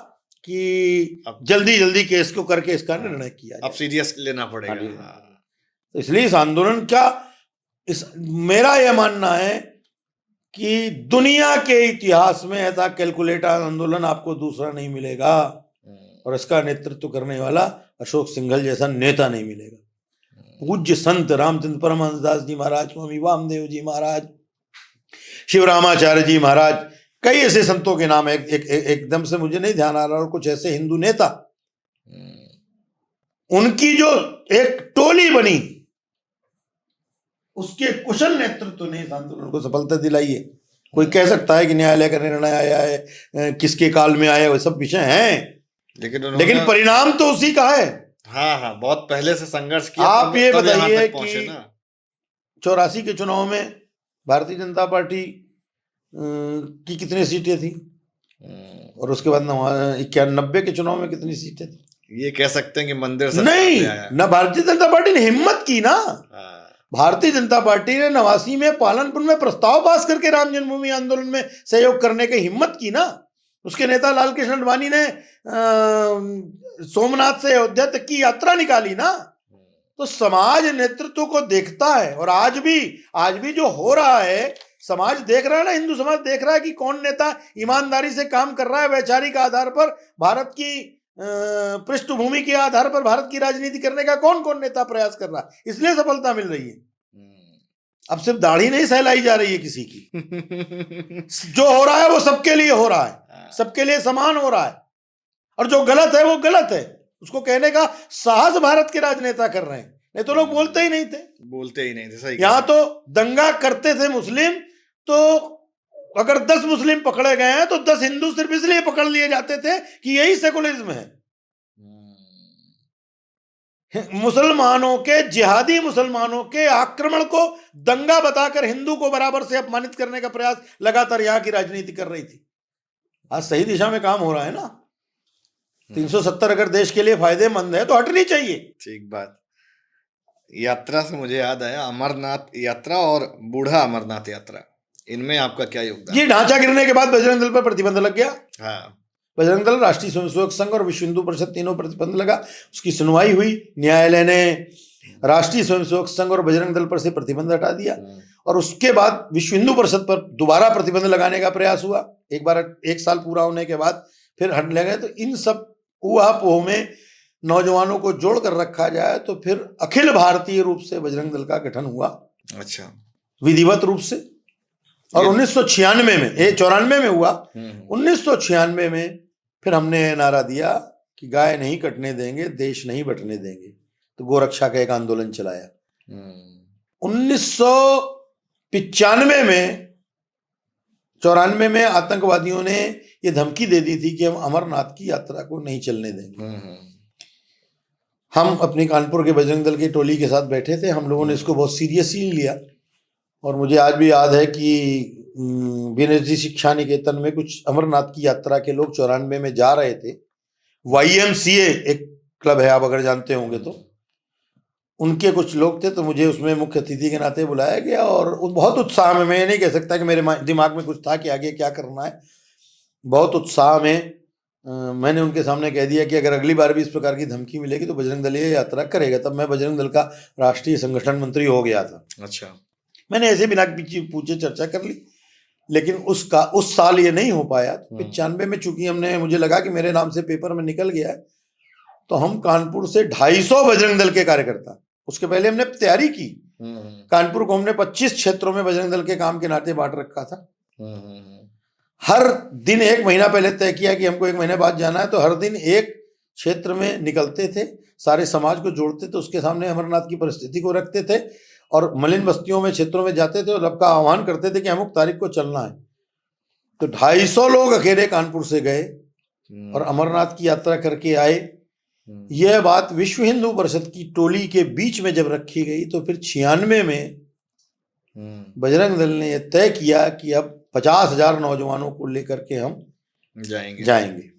S2: कि जल्दी जल्दी केस को करके इसका निर्णय किया,
S1: अब सीरियस लेना पड़ेगा।
S2: तो इसलिए इस आंदोलन का मेरा यह मानना है कि दुनिया के इतिहास में ऐसा कैलकुलेटर आंदोलन आपको दूसरा नहीं मिलेगा, और इसका नेतृत्व करने वाला अशोक सिंघल जैसा नेता नहीं मिलेगा। पूज्य संत रामचंद्र परमहंस दास जी महाराज, स्वामी वामदेव जी महाराज, शिवरामाचार्य जी महाराज, कई ऐसे संतों के नाम एकदम से मुझे नहीं ध्यान आ रहा, और कुछ ऐसे हिंदू नेता, उनकी जो एक टोली बनी, उसके कुशल नेतृत्व ने इस आंदोलन को सफलता दिलाई है। कोई कह सकता है कि न्यायालय का निर्णय आया है, किसके काल में आया, वो सब विषय हैं, लेकिन परिणाम तो उसी का है।
S1: हाँ, बहुत पहले से संघर्ष किया।
S2: आप ये बताइए कि 84 के चुनाव में भारतीय जनता पार्टी की कितनी सीटें थी, और उसके बाद 91 के चुनाव में कितनी सीटें थी?
S1: ये कह सकते हैं कि मंदिर से
S2: नहीं, ना भारतीय जनता पार्टी ने हिम्मत की ना। भारतीय जनता पार्टी ने 89 में पालनपुर में प्रस्ताव पास करके राम जन्मभूमि आंदोलन में सहयोग करने की हिम्मत की ना। उसके नेता लाल कृष्ण आडवाणी ने सोमनाथ से अयोध्या तक की यात्रा निकाली ना। तो समाज नेतृत्व को देखता है, और आज भी जो हो रहा है, समाज देख रहा है ना, हिंदू समाज देख रहा है कि कौन नेता ईमानदारी से काम कर रहा है, वैचारिक आधार पर भारत की पृष्ठभूमि के आधार पर भारत की राजनीति करने का कौन कौन नेता प्रयास कर रहा है, इसलिए सफलता मिल रही है। अब सिर्फ दाढ़ी नहीं सहलाई जा रही है किसी की। जो हो रहा है वो सबके लिए हो रहा है, सबके लिए समान हो रहा है, और जो गलत है वो गलत है, उसको कहने का साहस भारत के राजनेता कर रहे हैं। नहीं तो लोग बोलते ही नहीं थे। सही। यहाँ तो दंगा करते थे मुस्लिम, तो अगर 10 मुस्लिम पकड़े गए हैं तो 10 हिंदू सिर्फ इसलिए पकड़ लिए जाते थे कि यही सेकुलरिज्म है। मुसलमानों के, जिहादी मुसलमानों के आक्रमण को दंगा बताकर हिंदू को बराबर से अपमानित करने का प्रयास लगातार यहाँ की राजनीति कर रही थी। आज सही दिशा में काम हो रहा है ना। 370 अगर देश के लिए फायदेमंद है तो हटनी चाहिए।
S1: ठीक बात। यात्रा से मुझे याद आया, अमरनाथ यात्रा और बूढ़ा अमरनाथ यात्रा, इनमें आपका क्या योगदान?
S2: जी, ढांचा गिरने के बाद बजरंग दल पर प्रतिबंध लग गया।
S1: हाँ,
S2: बजरंग दल, राष्ट्रीय स्वयंसेवक संघ और विश्व हिंदू परिषद, तीनों प्रतिबंध लगा। उसकी सुनवाई हुई, न्यायालय ने राष्ट्रीय स्वयंसेवक संघ और बजरंग दल पर से प्रतिबंध हटा दिया, और उसके बाद विश्व हिंदू परिषद पर दोबारा प्रतिबंध लगाने का प्रयास हुआ। एक बार 1 साल पूरा होने के बाद फिर हट लगे। तो इन सब ऊहापोह में नौजवानों को जोड़ कर रखा जाए तो फिर अखिल भारतीय रूप से बजरंग दल का गठन हुआ।
S1: अच्छा,
S2: विधिवत रूप से। और 1996 में, 94 में हुआ, 1996 में फिर हमने नारा दिया कि गाय नहीं कटने देंगे, देश नहीं बटने देंगे। तो गोरक्षा का एक आंदोलन चलाया। 1995 में 94 में आतंकवादियों ने ये धमकी दे दी थी कि हम अमरनाथ की यात्रा को नहीं चलने देंगे। हम अपनी कानपुर के बजरंग दल की टोली के साथ बैठे थे, हम लोगों ने इसको बहुत सीरियसली लिया। और मुझे आज भी याद है कि बीएनएसडी शिक्षा निकेतन में कुछ अमरनाथ की यात्रा के लोग 94 में जा रहे थे। YMCA एक क्लब है, आप अगर जानते होंगे तो, उनके कुछ लोग थे, तो मुझे उसमें मुख्य अतिथि के नाते बुलाया गया। और बहुत उत्साह में, मैं नहीं कह सकता कि मेरे दिमाग में कुछ था कि आगे क्या करना है, बहुत उत्साह में मैंने उनके सामने कह दिया कि अगर अगली बार भी इस प्रकार की धमकी मिलेगी तो बजरंग दल ये यात्रा करेगा। तब मैं बजरंग दल का राष्ट्रीय संगठन मंत्री हो गया था।
S1: अच्छा।
S2: मैंने ऐसे बिना पूछे चर्चा कर ली, लेकिन उस साल ये नहीं हो पाया। 95 में चूंकि हमने, मुझे लगा कि मेरे नाम से पेपर में निकल गया है, तो हम कानपुर से 250 बजरंग दल के कार्यकर्ता, उसके पहले हमने तैयारी की। कानपुर को हमने 25 क्षेत्रों में बजरंग दल के काम के नाते बांट रखा था। हर दिन 1 महीना पहले तय किया कि हमको 1 महीने बाद जाना है, तो हर दिन एक क्षेत्र में निकलते थे, सारे समाज को जोड़ते थे, उसके सामने अमरनाथ की परिस्थिति को रखते थे और मलिन बस्तियों में, क्षेत्रों में जाते थे और रब का आह्वान करते थे कि अमुक तारीख को चलना है। तो 250 लोग अकेले कानपुर से गए और अमरनाथ की यात्रा करके आए। यह बात विश्व हिंदू परिषद की टोली के बीच में जब रखी गई, तो फिर 96 में बजरंग दल ने यह तय किया कि अब 50,000 नौजवानों को लेकर के हम जाएंगे।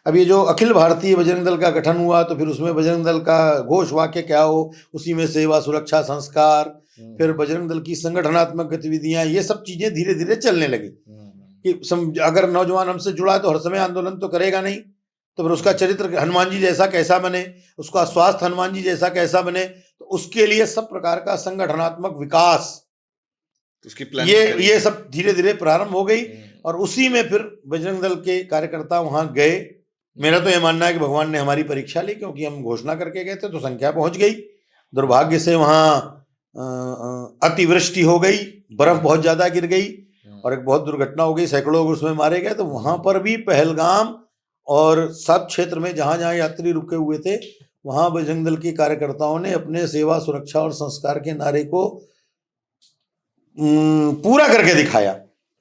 S2: अब ये जो अखिल भारतीय बजरंग दल का गठन हुआ, तो फिर उसमें बजरंग दल का घोष वाक्य क्या हो, उसी में सेवा, सुरक्षा, संस्कार, फिर बजरंग दल की संगठनात्मक गतिविधियां, ये सब चीजें धीरे धीरे चलने लगी कि अगर नौजवान हमसे जुड़ा है तो हर समय आंदोलन तो करेगा नहीं, तो फिर उसका चरित्र हनुमान जी जैसा कैसा बने, उसका स्वास्थ्य हनुमान जी जैसा कैसा बने, तो उसके लिए सब प्रकार का संगठनात्मक विकास, उसकी ये सब धीरे धीरे प्रारंभ हो गई। और उसी में फिर बजरंग दल के कार्यकर्ता वहां गए। मेरा तो यह मानना है कि भगवान ने हमारी परीक्षा ली, क्योंकि हम घोषणा करके गए थे तो संख्या पहुंच गई। दुर्भाग्य से वहां अतिवृष्टि हो गई, बर्फ बहुत ज्यादा गिर गई और एक बहुत दुर्घटना हो गई, सैकड़ों लोग उसमें मारे गए। तो वहां पर भी पहलगाम और सब क्षेत्र में जहां जहां यात्री रुके हुए थे, वहां बजरंग दल के कार्यकर्ताओं ने अपने सेवा, सुरक्षा और संस्कार के नारे को पूरा करके दिखाया,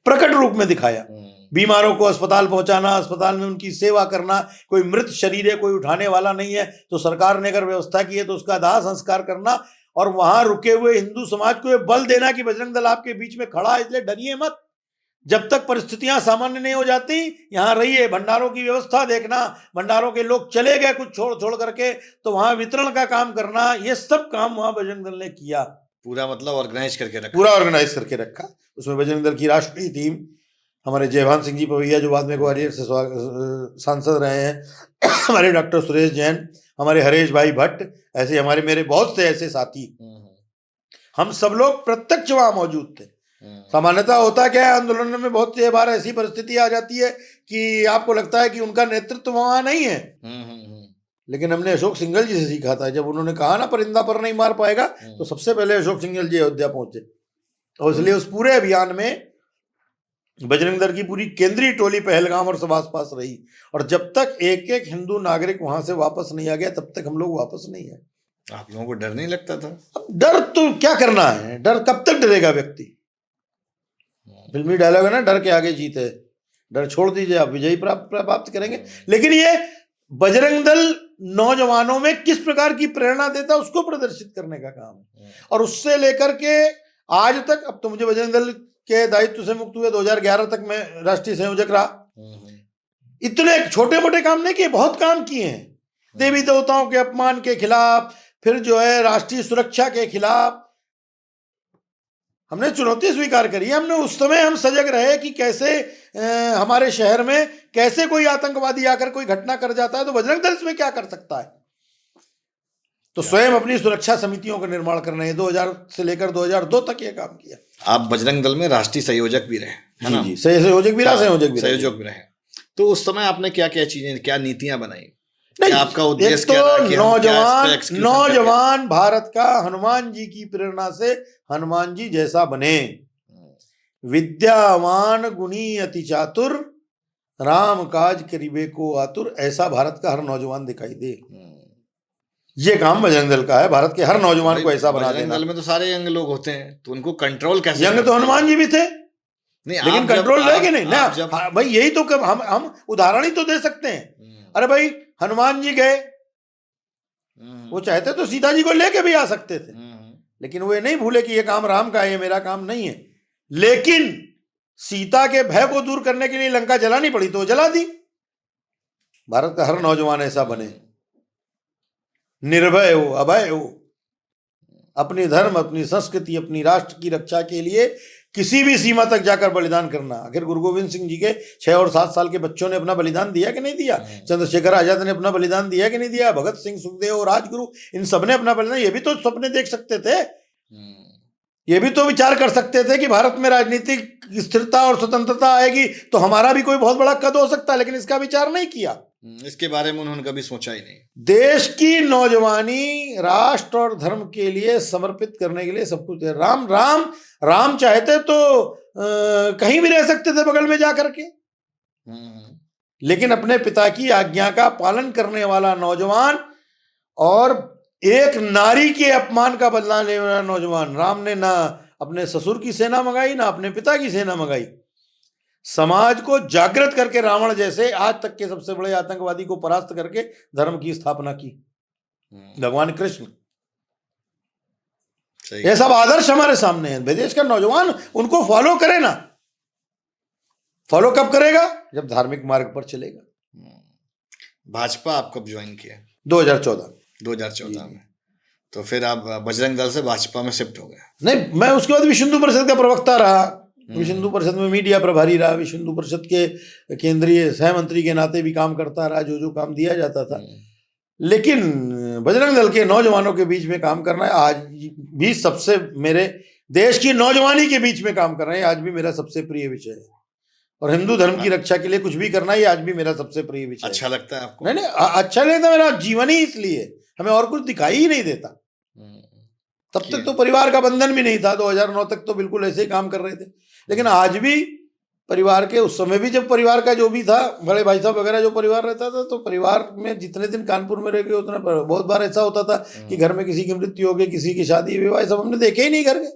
S2: प्रकट रूप में दिखाया। बीमारों को अस्पताल पहुंचाना, अस्पताल में उनकी सेवा करना, कोई मृत शरीर है, कोई उठाने वाला नहीं है, तो सरकार ने अगर व्यवस्था की है तो उसका दाह संस्कार करना, और वहां रुके हुए हिंदू समाज को ये बल देना कि बजरंग दल आपके बीच में खड़ा है, इसलिए डरिए मत, जब तक परिस्थितियां सामान्य नहीं हो जाती यहां रहिए। भंडारों की व्यवस्था देखना, भंडारों के लोग चले गए कुछ छोड़ छोड़ करके, तो वहां वितरण का काम करना, ये सब काम वहां बजरंग दल ने किया।
S1: पूरा मतलब ऑर्गेनाइज करके रखा,
S2: पूरा ऑर्गेनाइज करके रखा। उसमें बजरंग दल की राष्ट्रीय टीम, हमारे जयभान सिंह जी पवैया जो बाद में ग्वालियर से सांसद रहे हैं, हमारे डॉक्टर सुरेश जैन, हमारे हरेश भाई भट्ट, ऐसे हमारे मेरे बहुत से ऐसे साथी, हम सब लोग प्रत्यक्ष वहां मौजूद थे। सामान्यतः होता क्या है, आंदोलन में बहुत सी बार ऐसी परिस्थिति आ जाती है कि आपको लगता है कि उनका नेतृत्व वहां नहीं है, लेकिन हमने अशोक सिंघल जी से सीखा था। जब उन्होंने कहा ना परिंदा पर नहीं मार पाएगा, तो सबसे पहले अशोक सिंघल जी अयोध्या पहुंचे, और इसलिए उस पूरे अभियान में बजरंग दल की पूरी केंद्रीय टोली पहलगाम और सब आसपास रही। और जब तक एक एक हिंदू नागरिक वहां से वापस नहीं आ गया, तब तक हम लोग वापस नहीं आए।
S1: आप लोगों को डर नहीं लगता था?
S2: अब डर तो क्या करना है, डर कब तक डरेगा व्यक्ति? फिल्मी डायलॉग है ना, डर के आगे जीत है, डर छोड़ दीजिए, आप विजयी प्राप्त करेंगे। लेकिन ये बजरंग दल नौजवानों में किस प्रकार की प्रेरणा देता है, उसको प्रदर्शित करने का काम है। और उससे लेकर के आज तक, अब तो मुझे बजरंग दल के दायित्व से मुक्त हुए 2011 तक मैं राष्ट्रीय संयोजक रहा। इतने छोटे मोटे काम नहीं किए, बहुत काम किए हैं। देवी देवताओं के अपमान के खिलाफ, फिर जो है राष्ट्रीय सुरक्षा के खिलाफ हमने चुनौती स्वीकार करी। हमने उस समय हम सजग रहे कि कैसे हमारे शहर में कैसे कोई आतंकवादी आकर कोई घटना कर जाता है, तो बजरंग दल इसमें क्या कर सकता है। तो स्वयं अपनी सुरक्षा समितियों का निर्माण करना है। 2000 से लेकर 2002 तक ये काम किया।
S1: आप बजरंग दल में राष्ट्रीय संयोजक भी रहे, है ना?
S2: जी, संयोजक भी रहा,
S1: संयोजक भी रहे। तो उस समय आपने क्या क्या चीजें, क्या नीतियां बनाई? आपका उद्देश्य क्या था कि
S2: नौजवान भारत का हनुमान जी की प्रेरणा से हनुमान जी जैसा बने, विद्यावान गुणी अति चातुर, राम काज करीबे को आतुर, ऐसा भारत का हर नौजवान दिखाई दे। ये काम बजरंग दल का है, भारत के हर नौजवान को ऐसा बना देना।
S1: बजरंग दल में तो सारे यंग लोग होते हैं, तो उनको कंट्रोल कैसे?
S2: यंग तो हनुमान जी भी थे।
S1: नहीं,
S2: लेकिन
S1: आप जब-
S2: कंट्रोल
S1: आप-
S2: रहेगी नहीं ना।
S1: आप जब-
S2: हाँ, भाई यही तो हम उदाहरण ही तो दे सकते हैं। अरे भाई हनुमान जी गए, वो चाहते तो सीता जी को लेके भी आ सकते थे, लेकिन वो ये नहीं भूले कि ये काम राम का है, ये मेरा काम नहीं है। लेकिन सीता के भय को दूर करने के लिए लंका जलानी पड़ी तो वो जला दी। भारत का हर नौजवान ऐसा बने, निर्भय हो, अभय हो, अपने धर्म, अपनी संस्कृति, अपनी राष्ट्र की रक्षा के लिए किसी भी सीमा तक जाकर बलिदान करना। आखिर गुरु गोविंद सिंह जी के 6 और 7 साल के बच्चों ने अपना बलिदान दिया कि नहीं दिया? चंद्रशेखर आजाद ने अपना बलिदान दिया कि नहीं दिया? भगत सिंह, सुखदेव और राजगुरु, इन सबने अपना बलिदान। ये भी तो सपने देख सकते थे, ये भी तो विचार कर सकते थे कि भारत में राजनीतिक स्थिरता और स्वतंत्रता आएगी तो हमारा भी कोई बहुत बड़ा कद हो सकता है, लेकिन इसका विचार नहीं किया।
S1: इसके बारे में उन्होंने कभी सोचा ही नहीं।
S2: देश की नौजवानी राष्ट्र और धर्म के लिए समर्पित करने के लिए सब कुछ है। राम राम राम चाहते तो कहीं भी रह सकते थे बगल में जाकर के, लेकिन अपने पिता की आज्ञा का पालन करने वाला नौजवान और एक नारी के अपमान का बदला लेने वाला नौजवान। राम ने ना अपने ससुर की सेना मंगाई, ना अपने पिता की सेना मंगाई। समाज को जागृत करके रावण जैसे आज तक के सबसे बड़े आतंकवादी को परास्त करके धर्म की स्थापना की भगवान कृष्ण। ये सब आदर्श हमारे सामने हैं। विदेश का नौजवान उनको फॉलो करे ना। फॉलो कब करेगा? जब धार्मिक मार्ग पर चलेगा।
S1: भाजपा आप कब ज्वाइन किया?
S2: 2014
S1: में। तो फिर आप बजरंग दल से भाजपा में शिफ्ट हो गए?
S2: नहीं, मैं उसके बाद विश्व हिंदू परिषद का प्रवक्ता रहा, विश्व हिंदू परिषद में मीडिया प्रभारी रहा, विश्व हिंदू परिषद के केंद्रीय सह मंत्री के नाते भी काम करता रहा, जो काम दिया जाता था। लेकिन बजरंग दल के नौजवानों के बीच में काम करना है आज भी सबसे, मेरे देश की नौजवानी के बीच में काम करना है आज भी मेरा सबसे प्रिय विषय है। और हिंदू धर्म की रक्षा के लिए कुछ भी करना, ये आज भी मेरा सबसे प्रिय विषय।
S1: अच्छा लगता है आपको?
S2: नहीं, अच्छा नहीं लगता। मेरा जीवन ही इसलिए, हमें और कुछ दिखाई ही नहीं देता। तब तक तो परिवार का बंधन भी नहीं था, 2009 तक तो बिल्कुल ऐसे ही काम कर रहे थे। लेकिन आज भी परिवार के, उस समय भी जब परिवार का जो भी था, बड़े भाई साहब वगैरह जो परिवार रहता था, तो परिवार में जितने दिन कानपुर में रह गए उतना, बहुत बार ऐसा होता था कि घर में किसी की मृत्यु हो गई, किसी की शादी विवाह, सब हमने देखे ही नहीं घर के।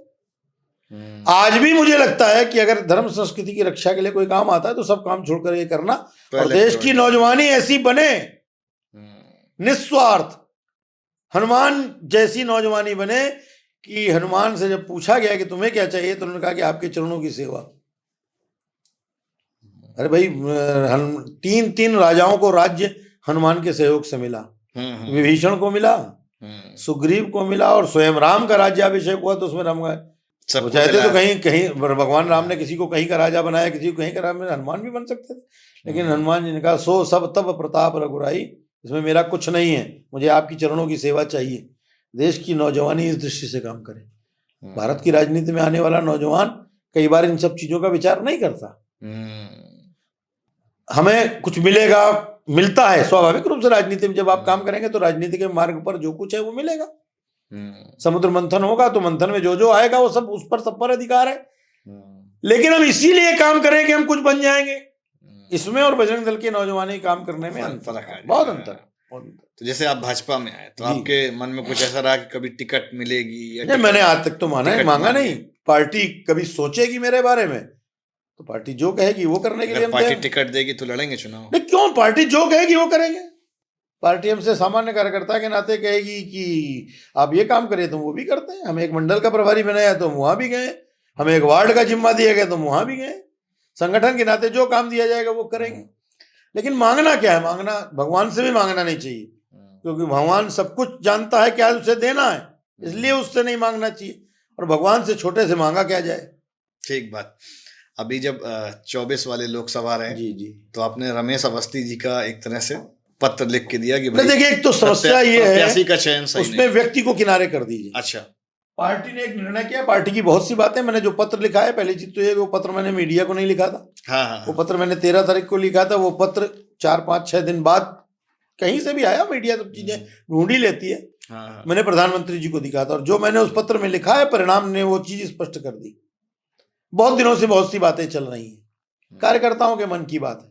S2: आज भी मुझे लगता है कि अगर धर्म संस्कृति की रक्षा के लिए कोई काम आता है तो सब काम छोड़कर ये करना, और देश की नौजवानी ऐसी बने निस्वार्थ, हनुमान जैसी नौजवानी बने कि हनुमान से जब पूछा गया कि तुम्हें क्या चाहिए तो उन्होंने कहा कि आपके चरणों की सेवा। अरे भाई, 3 राजाओं को राज्य हनुमान के सहयोग से मिला। विभीषण को मिला, सुग्रीव को मिला, और स्वयं राम का राज्याभिषेक हुआ तो उसमें राम वो चाहते तो कहीं भगवान राम ने किसी को कहीं का राजा बनाया, किसी को कहीं का राजा, हनुमान भी बन सकते थे। लेकिन हनुमान जी ने कहा, सो सब तब प्रताप रघुराई, इसमें मेरा कुछ नहीं है, मुझे आपकी चरणों की सेवा चाहिए। देश की नौजवानी इस दृष्टि से काम करे। भारत की राजनीति में आने वाला नौजवान कई बार इन सब चीजों का विचार नहीं करता। हमें कुछ मिलेगा, मिलता है स्वाभाविक रूप से। राजनीति में जब आप काम करेंगे तो राजनीति के मार्ग पर जो कुछ है वो मिलेगा। समुद्र मंथन होगा तो मंथन में जो जो आएगा वो सब उस पर, सब पर अधिकार है। लेकिन हम इसीलिए काम करें कि हम कुछ बन जाएंगे। इसमें और बजरंग दल के नौजवानी काम करने में अंतर है, बहुत अंतर।
S1: तो जैसे आप भाजपा में आए तो आपके मन में कुछ ऐसा रहा कि कभी टिकट मिलेगी या
S2: मैंने आज तक तो मांगा नहीं। पार्टी कभी सोचेगी मेरे बारे में तो पार्टी जो कहेगी वो करने के लिए
S1: पार्टी टिकट देगी तो लड़ेंगे चुनाव?
S2: नहीं, क्यों? पार्टी जो कहेगी वो करेंगे। पार्टी हमसे सामान्य कार्यकर्ता के नाते कहेगी कि आप ये काम करें तो वो भी करते हैं। हमें एक मंडल का प्रभारी बनाया तो वहां भी गए, हमें एक वार्ड का जिम्मा दिया गया तो वहां भी गए। संगठन के नाते जो काम दिया जाएगा वो करेंगे। लेकिन मांगना क्या है? मांगना भगवान से भी मांगना नहीं चाहिए, क्योंकि भगवान सब कुछ जानता है क्या उसे देना है, इसलिए उससे नहीं मांगना चाहिए। और भगवान से छोटे से मांगा क्या जाए।
S1: ठीक बात। अभी जब 24 वाले लोकसभा रहे
S2: जी
S1: तो आपने रमेश अवस्थी जी का एक तरह से पत्र लिख के दिया कि
S2: देखिए, एक तो समस्या ये है
S1: का चयन सही
S2: उसमें व्यक्ति को किनारे कर दीजिए।
S1: अच्छा,
S2: पार्टी ने एक निर्णय किया। पार्टी की बहुत सी बातें, मैंने जो पत्र लिखा है, पहली चीज तो ये, वो पत्र मैंने मीडिया को नहीं लिखा था।
S1: हाँ।
S2: वो पत्र मैंने 13 तारीख को लिखा था। वो पत्र 4, 5, 6 दिन बाद कहीं से भी आया। मीडिया सब चीजें ढूंढ ही लेती है।
S1: हाँ।
S2: मैंने प्रधानमंत्री जी को दिखा था, और जो मैंने उस पत्र में लिखा है, परिणाम ने वो चीज स्पष्ट कर दी। बहुत दिनों से बहुत सी बातें चल रही हैं, कार्यकर्ताओं के मन की बात है।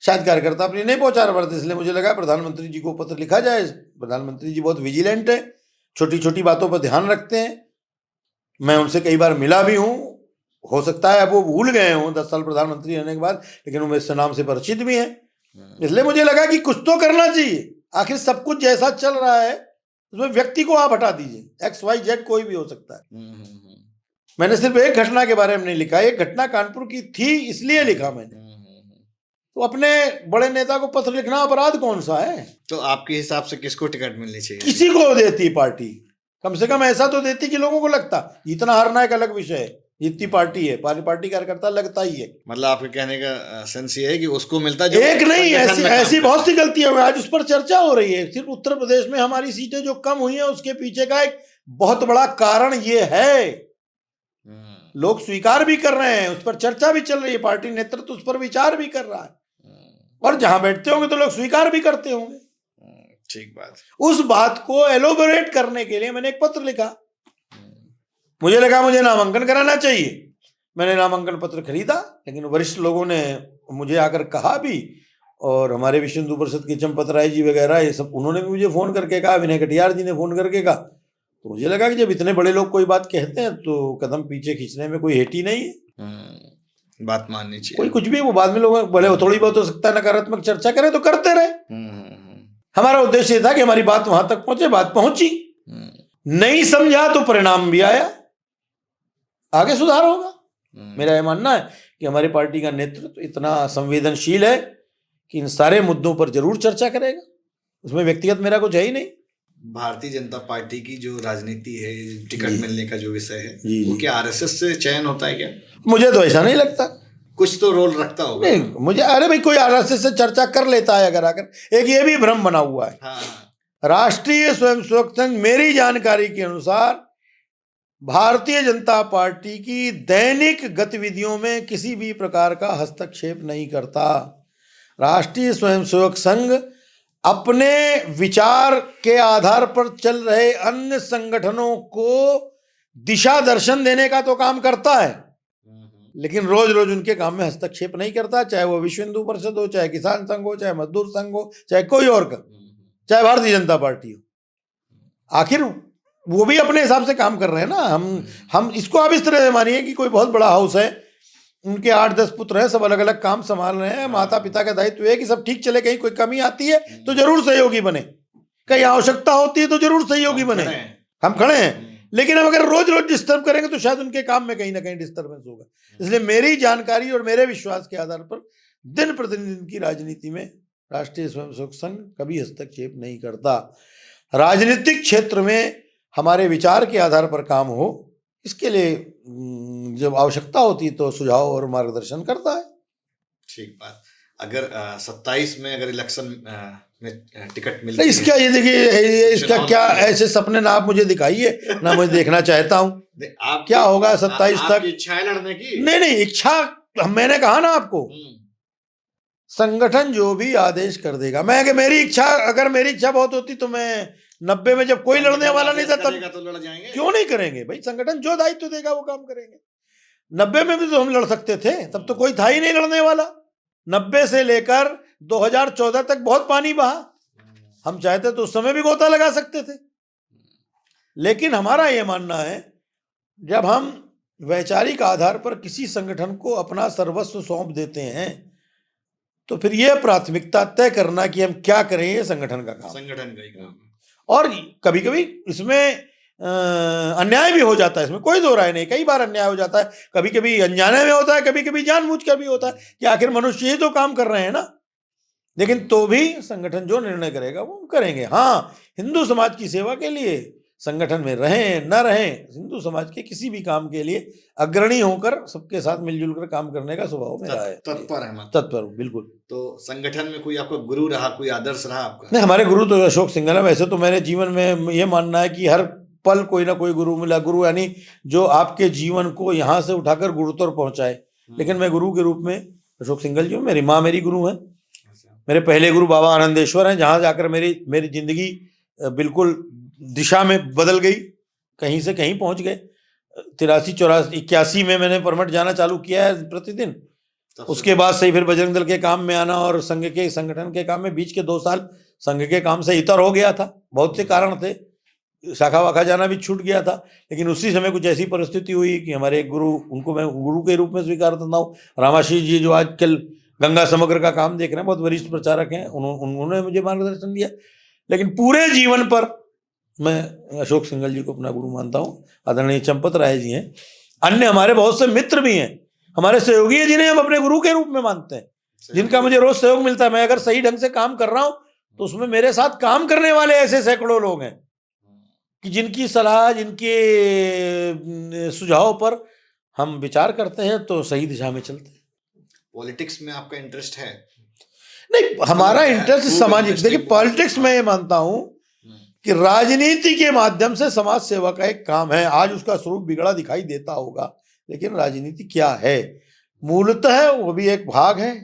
S2: शायद कार्यकर्ता अपनी नहीं पहुंचा रहा था, इसलिए मुझे लगा प्रधानमंत्री जी को पत्र लिखा जाए। प्रधानमंत्री जी बहुत विजिलेंट है, छोटी छोटी बातों पर ध्यान रखते हैं। मैं उनसे कई बार मिला भी हूं, हो सकता है अब वो भूल गए हों 10 साल प्रधानमंत्री रहने के बाद, लेकिन वो मेरे नाम से परिचित भी हैं। इसलिए मुझे लगा कि कुछ तो करना चाहिए। आखिर सब कुछ जैसा चल रहा है उसमें व्यक्ति को आप हटा दीजिए, XYZ कोई भी हो सकता है। मैंने सिर्फ एक घटना के बारे में नहीं लिखा, एक घटना कानपुर की थी इसलिए लिखा मैंने। तो अपने बड़े नेता को पत्र लिखना अपराध कौन सा है?
S1: तो आपके हिसाब से किसको टिकट मिलनी चाहिए?
S2: किसी को देती पार्टी, कम से कम ऐसा तो देती कि लोगों को लगता। इतना हारना एक अलग विषय है, जितनी पार्टी है पार्टी कार्यकर्ता लगता ही है।
S1: मतलब आपके कहने का सेंस ये है कि उसको मिलता जो
S2: एक नहीं,
S1: संगठन में
S2: ऐसी
S1: काम
S2: बहुत सी गलतियां हुई, आज उस पर चर्चा हो रही है। सिर्फ उत्तर प्रदेश में हमारी सीटें जो कम हुई हैं उसके पीछे का एक बहुत बड़ा कारण ये है। लोग स्वीकार भी कर रहे हैं, उस पर चर्चा भी चल रही है, पार्टी नेतृत्व उस पर विचार भी कर रहा है, और जहां बैठते होंगे तो लोग स्वीकार भी करते होंगे।
S1: ठीक बात।
S2: उस बात को एलोबोरेट करने के लिए मैंने एक पत्र लिखा। मुझे लगा मुझे नामांकन कराना चाहिए, मैंने नामांकन पत्र खरीदा, लेकिन वरिष्ठ लोगों ने मुझे आकर कहा भी, और हमारे विश्व हिंदू परिषद के चंपत राय जी वगैरह ये सब, उन्होंने भी मुझे फोन करके कहा, विनय कटियार जी ने फोन करके कहा। तो मुझे लगा कि जब इतने बड़े लोग कोई बात कहते हैं तो कदम पीछे खींचने में कोई हेटी नहीं है,
S1: बात माननी चाहिए।
S2: कोई कुछ भी वो बाद में लोग भले थोड़ी बहुत हो सकता है नकारात्मक चर्चा करें तो करते रहे। हमारा उद्देश्य ये था कि हमारी बात वहां तक पहुंचे, बात पहुंची, नहीं समझा तो परिणाम भी आया, आगे सुधार होगा। मेरा यह मानना है कि हमारी पार्टी का नेतृत्व इतना संवेदनशील है कि इन सारे मुद्दों पर जरूर चर्चा करेगा, उसमें व्यक्तिगत मेरा कुछ है ही नहीं।
S1: भारतीय जनता पार्टी की जो राजनीति है, टिकट मिलने का जो विषय है,
S2: जी।
S1: वो क्या आरएसएस से चयन होता है क्या?
S2: मुझे तो ऐसा नहीं लगता।
S1: कुछ तो रोल रखता होगा।
S2: नहीं, मुझे अरे भाई कोई आरएसएस से चर्चा कर लेता है अगर आकर। एक ये भी भ्रम बना हुआ है।
S1: हाँ।
S2: राष्ट्रीय स्वयंसेवक संघ मेरी जानकारी के अनुसार भारतीय जनता पार्टी की दैनिक गतिविधियों में किसी भी प्रकार का हस्तक्षेप नहीं करता। राष्ट्रीय स्वयंसेवक संघ अपने विचार के आधार पर चल रहे अन्य संगठनों को दिशा दर्शन देने का तो काम करता है, लेकिन रोज रोज उनके काम में हस्तक्षेप नहीं करता, चाहे वो विश्व हिंदू परिषद हो, चाहे किसान संघ हो, चाहे मजदूर संघ हो, चाहे कोई और का, चाहे भारतीय जनता पार्टी हो। आखिर वो भी अपने हिसाब से काम कर रहे हैं ना। हम इसको आप इस तरह से मानिए कि कोई बहुत बड़ा हाउस है, उनके 8-10 पुत्र हैं, सब अलग अलग काम संभाल रहे हैं, माता पिता का दायित्व है कि सब ठीक चले, कहीं कोई कमी आती है तो जरूर सहयोगी बने, कहीं आवश्यकता होती है तो जरूर सहयोगी बने, हम खड़े हैं। लेकिन हम अगर रोज रोज डिस्टर्ब करेंगे तो शायद उनके काम में कहीं ना कहीं डिस्टर्बेंस होगा। इसलिए मेरी जानकारी और मेरे विश्वास के आधार पर दिन प्रतिदिन की राजनीति में राष्ट्रीय स्वयंसेवक संघ कभी हस्तक्षेप नहीं करता। राजनीतिक क्षेत्र में हमारे विचार के आधार पर काम हो, इसके लिए जब आवश्यकता होती तो सुझाव और मार्गदर्शन करता है।
S1: ठीक बात। अगर 27 में अगर इलेक्शन में टिकट मिलती है,
S2: इसका ये देखिए, इसका क्या ऐसे सपने ना आप मुझे दिखाइए ना मुझे देखना चाहता हूँ। आप क्या होगा 27 तक?
S1: इच्छा है लड़ने की?
S2: नहीं, इच्छा मैंने कहा ना आपको, संगठन जो भी आदेश कर देगा। मैं कि मेरी इच्छा, अगर मेरी इच्छा बहुत होती तो मैं 90 में जब कोई लड़ने वाला नहीं था तब
S1: तो लड़ जाएंगे।
S2: क्यों नहीं करेंगे भाई? संगठन जो दायित्व देगा वो काम करेंगे। 90 में भी तो हम लड़ सकते थे, तब तो कोई था ही नहीं लड़ने वाला। 90 से लेकर 2014 तक बहुत पानी बहा, हम चाहते तो उस समय भी गोता लगा सकते थे। लेकिन हमारा ये मानना है, जब हम वैचारिक आधार पर किसी संगठन को अपना सर्वस्व सौंप देते हैं तो फिर यह प्राथमिकता तय करना कि हम क्या करें, ये संगठन का काम,
S1: संगठन का ही काम।
S2: और कभी कभी इसमें अन्याय भी हो जाता है, इसमें कोई दो राय नहीं। कई बार अन्याय हो जाता है, कभी कभी अनजाने में होता है, कभी कभी जानबूझकर भी होता है कि आखिर मनुष्य ही तो काम कर रहे हैं ना। लेकिन तो भी संगठन जो निर्णय करेगा वो करेंगे। हाँ, हिंदू समाज की सेवा के लिए संगठन में रहें न रहें, हिंदू समाज के किसी भी काम के लिए अग्रणी होकर सबके साथ मिलजुल कर काम करने का स्वभाव मेरा है। तत्पर बिल्कुल।
S1: तो संगठन में कोई आपका गुरु रहा, कोई आदर्श रहा आपका?
S2: नहीं, हमारे गुरु तो अशोक सिंघल है। वैसे तो मेरे जीवन में ये मानना है कि हर पल कोई ना कोई गुरु मिला। गुरु यानी जो आपके जीवन को यहाँ से उठाकर गुरुत्व पहुंचाए। लेकिन मैं गुरु के रूप में अशोक सिंघल जी हूँ। मेरी माँ मेरी गुरु है। मेरे पहले गुरु बाबा आनंदेश्वर हैं, जहाँ जाकर मेरी जिंदगी बिल्कुल दिशा में बदल गई, कहीं से कहीं पहुंच गए। 83, 84, 81 में मैंने परमठ जाना चालू किया है प्रतिदिन। उसके बाद से फिर बजरंग दल के काम में आना और संघ के संगठन के काम में, बीच के 2 साल संघ के काम से इतर हो गया था। बहुत से कारण थे, शाखा वाखा जाना भी छूट गया था। लेकिन उसी समय कुछ ऐसी परिस्थिति हुई कि हमारे एक गुरु, उनको मैं गुरु के रूप में स्वीकार करता हूँ, रामाशीष जी, जो आजकल गंगा समग्र का काम देख रहे हैं, बहुत वरिष्ठ प्रचारक हैं, उन्होंने मुझे मार्गदर्शन दिया। लेकिन पूरे जीवन पर मैं अशोक सिंघल जी को अपना गुरु मानता हूँ। आदरणीय चंपत राय जी हैं, अन्य हमारे बहुत से मित्र भी हैं, हमारे सहयोगी हैं, जिन्हें हम अपने गुरु के रूप में मानते हैं, जिनका मुझे रोज सहयोग मिलता है। मैं अगर सही ढंग से काम कर रहा हूं तो उसमें मेरे साथ काम करने वाले ऐसे सैकड़ों लोग हैं कि जिनकी सलाह, जिनके सुझाव पर हम विचार करते हैं तो सही दिशा में चलते हैं।
S1: पॉलिटिक्स में आपका इंटरेस्ट है?
S2: नहीं, हमारा इंटरेस्ट सामाजिक, देखिए पॉलिटिक्स में ये मानता हूं कि राजनीति के माध्यम से समाज सेवा का एक काम है। आज उसका स्वरूप बिगड़ा दिखाई देता होगा, लेकिन राजनीति क्या है? मूलतः वो भी एक भाग है,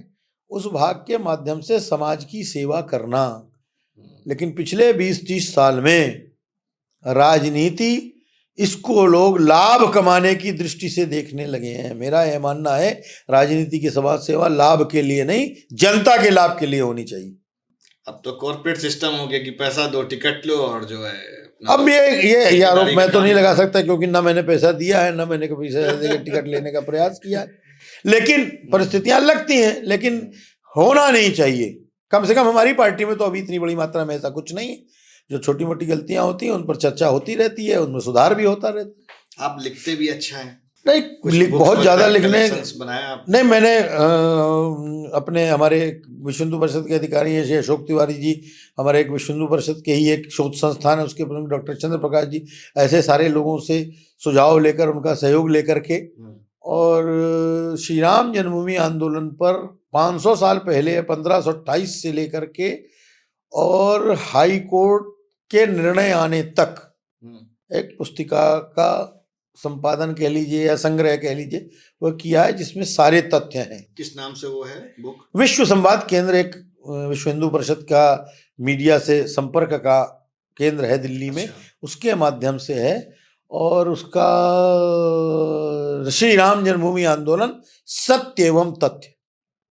S2: उस भाग के माध्यम से समाज की सेवा करना। लेकिन पिछले 20-30 साल में राजनीति, इसको लोग लाभ कमाने की दृष्टि से देखने लगे हैं। मेरा यह मानना है राजनीति की समाज सेवा लाभ के लिए नहीं, जनता के लाभ के लिए होनी चाहिए।
S1: अब तो कॉर्पोरेट सिस्टम हो गया कि पैसा दो, टिकट लो, और जो है
S2: अब ये आरोप मैं तो नहीं लगा सकता, क्योंकि ना मैंने पैसा दिया है, ना मैंने कभी पैसा देकर टिकट लेने का प्रयास किया है। लेकिन परिस्थितियां लगती हैं, लेकिन होना नहीं चाहिए। कम से कम हमारी पार्टी में तो अभी इतनी बड़ी मात्रा में ऐसा कुछ नहीं है। जो छोटी मोटी गलतियां होती हैं उन पर चर्चा होती रहती है, उनमें सुधार भी होता रहता है।
S1: आप लिखते भी अच्छा है।
S2: नहीं, बहुत ज्यादा लिखने
S1: बनाया आप?
S2: नहीं, मैंने अपने हमारे विश्व हिंदू परिषद के अधिकारी हैं श्री अशोक तिवारी जी, हमारे एक विश्व हिंदू परिषद के ही एक शोध संस्थान है, उसके प्रमुख डॉक्टर चंद्र प्रकाश जी, ऐसे सारे लोगों से सुझाव लेकर, उनका सहयोग लेकर के, और श्री राम जन्मभूमि आंदोलन पर 500 साल पहले 1528 से लेकर के और हाई कोर्ट के निर्णय आने तक एक पुस्तिका का संपादन कह लीजिए या संग्रह कह लीजिए, वो किया है, जिसमें सारे तथ्य हैं।
S1: किस नाम से वो है बुक?
S2: विश्व संवाद केंद्र, एक विश्व हिंदू परिषद का मीडिया से संपर्क का केंद्र है दिल्ली में, उसके माध्यम से है। और उसका श्री राम जन्मभूमि आंदोलन सत्य एवं तथ्य,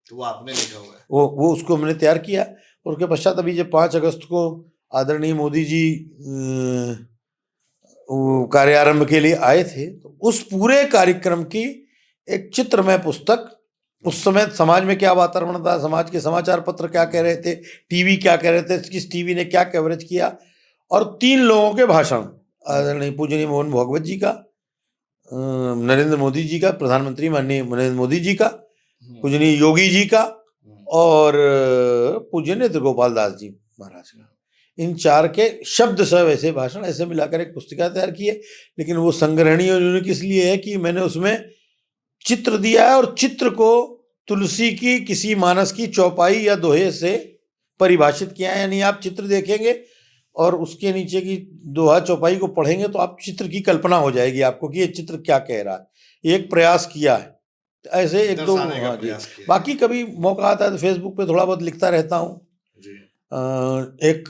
S1: तो वो आपने लिखा हुआ है?
S2: वो उसको मैंने तैयार किया। और उसके पश्चात अभी जब 5 अगस्त को आदरणीय मोदी जी कार्यारंभ के लिए आए थे, तो उस पूरे कार्यक्रम की एक चित्रमय पुस्तक, उस समय समाज में क्या वातावरण था, समाज के समाचार पत्र क्या कह रहे थे, टीवी क्या कह रहे थे, किस टीवी ने क्या कवरेज किया, और 3 लोगों के भाषण, आदरणीय पूजनीय मोहन भागवत जी का, नरेंद्र मोदी जी का, प्रधानमंत्री माननीय नरेंद्र मोदी जी का, पूजनीय योगी जी का, और पूज्य नेत्र गोपाल दास जी महाराज का। इन 4 के शब्द सब ऐसे भाषण ऐसे मिलाकर एक पुस्तिका तैयार की है। लेकिन वो संग्रहणीय और यूनिक इसलिए है कि मैंने उसमें चित्र दिया है, और चित्र को तुलसी की किसी मानस की चौपाई या दोहे से परिभाषित किया है। यानी आप चित्र देखेंगे और उसके नीचे की दोहा चौपाई को पढ़ेंगे तो आप चित्र की कल्पना हो जाएगी आपको कि ये चित्र क्या कह रहा है। एक प्रयास किया है ऐसे 1-2। हाँ जी, बाकी कभी मौका आता है तो फेसबुक पे थोड़ा बहुत लिखता रहता हूँ। एक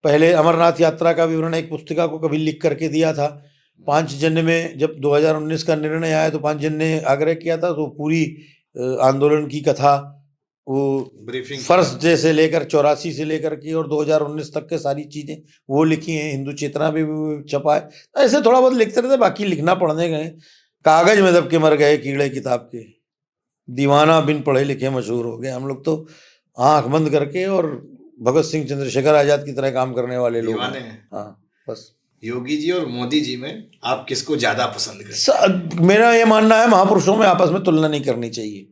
S2: पहले अमरनाथ यात्रा का विवरण एक पुस्तिका को कभी लिख करके दिया था। 5 जन में जब 2019 का निर्णय आया तो 5 जन ने आग्रह किया था, तो पूरी आंदोलन की कथा वो ब्रीफिंग फर्स्ट डे से लेकर 84 से लेकर के और 2019 तक के सारी चीजें वो लिखी हैं। हिंदू चेतना भी छपा है। ऐसे थोड़ा बहुत लिखते रहते, बाकी लिखना पढ़ने गए। कागज में दब के मर गए कीड़े किताब के, दीवाना बिन पढ़े लिखे मशहूर हो गए। हम लोग तो आंख बंद करके और भगत सिंह चंद्रशेखर आजाद की तरह काम करने वाले लोग हैं। हाँ, बस।
S1: योगी जी और मोदी जी में आप किसको ज्यादा पसंद करते?
S2: मेरा ये मानना है महापुरुषों में आपस में तुलना नहीं करनी चाहिए।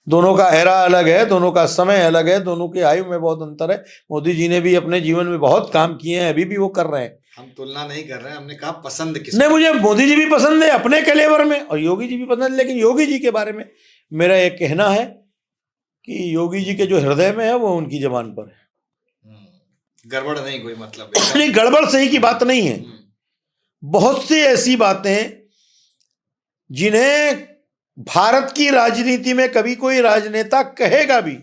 S2: दोनों का एरा अलग है, दोनों का समय अलग है, दोनों की आयु में बहुत अंतर है। मोदी जी ने भी अपने जीवन में बहुत काम किए हैं, अभी भी वो कर रहे हैं।
S1: हम तुलना नहीं कर रहे हैं, हमने कहा पसंद किसको?
S2: नहीं, मुझे मोदी जी भी पसंद है अपने कैलेबर में, और योगी जी भी पसंद है। लेकिन योगी जी के बारे में मेरा एक कहना है कि योगी जी के जो हृदय में है वो उनकी जबान पर है।
S1: गड़बड़ नहीं कोई मतलब?
S2: नहीं, गड़बड़ सही की बात नहीं है। बहुत सी ऐसी बातें जिन्हें भारत की राजनीति में कभी कोई राजनेता कहेगा भी,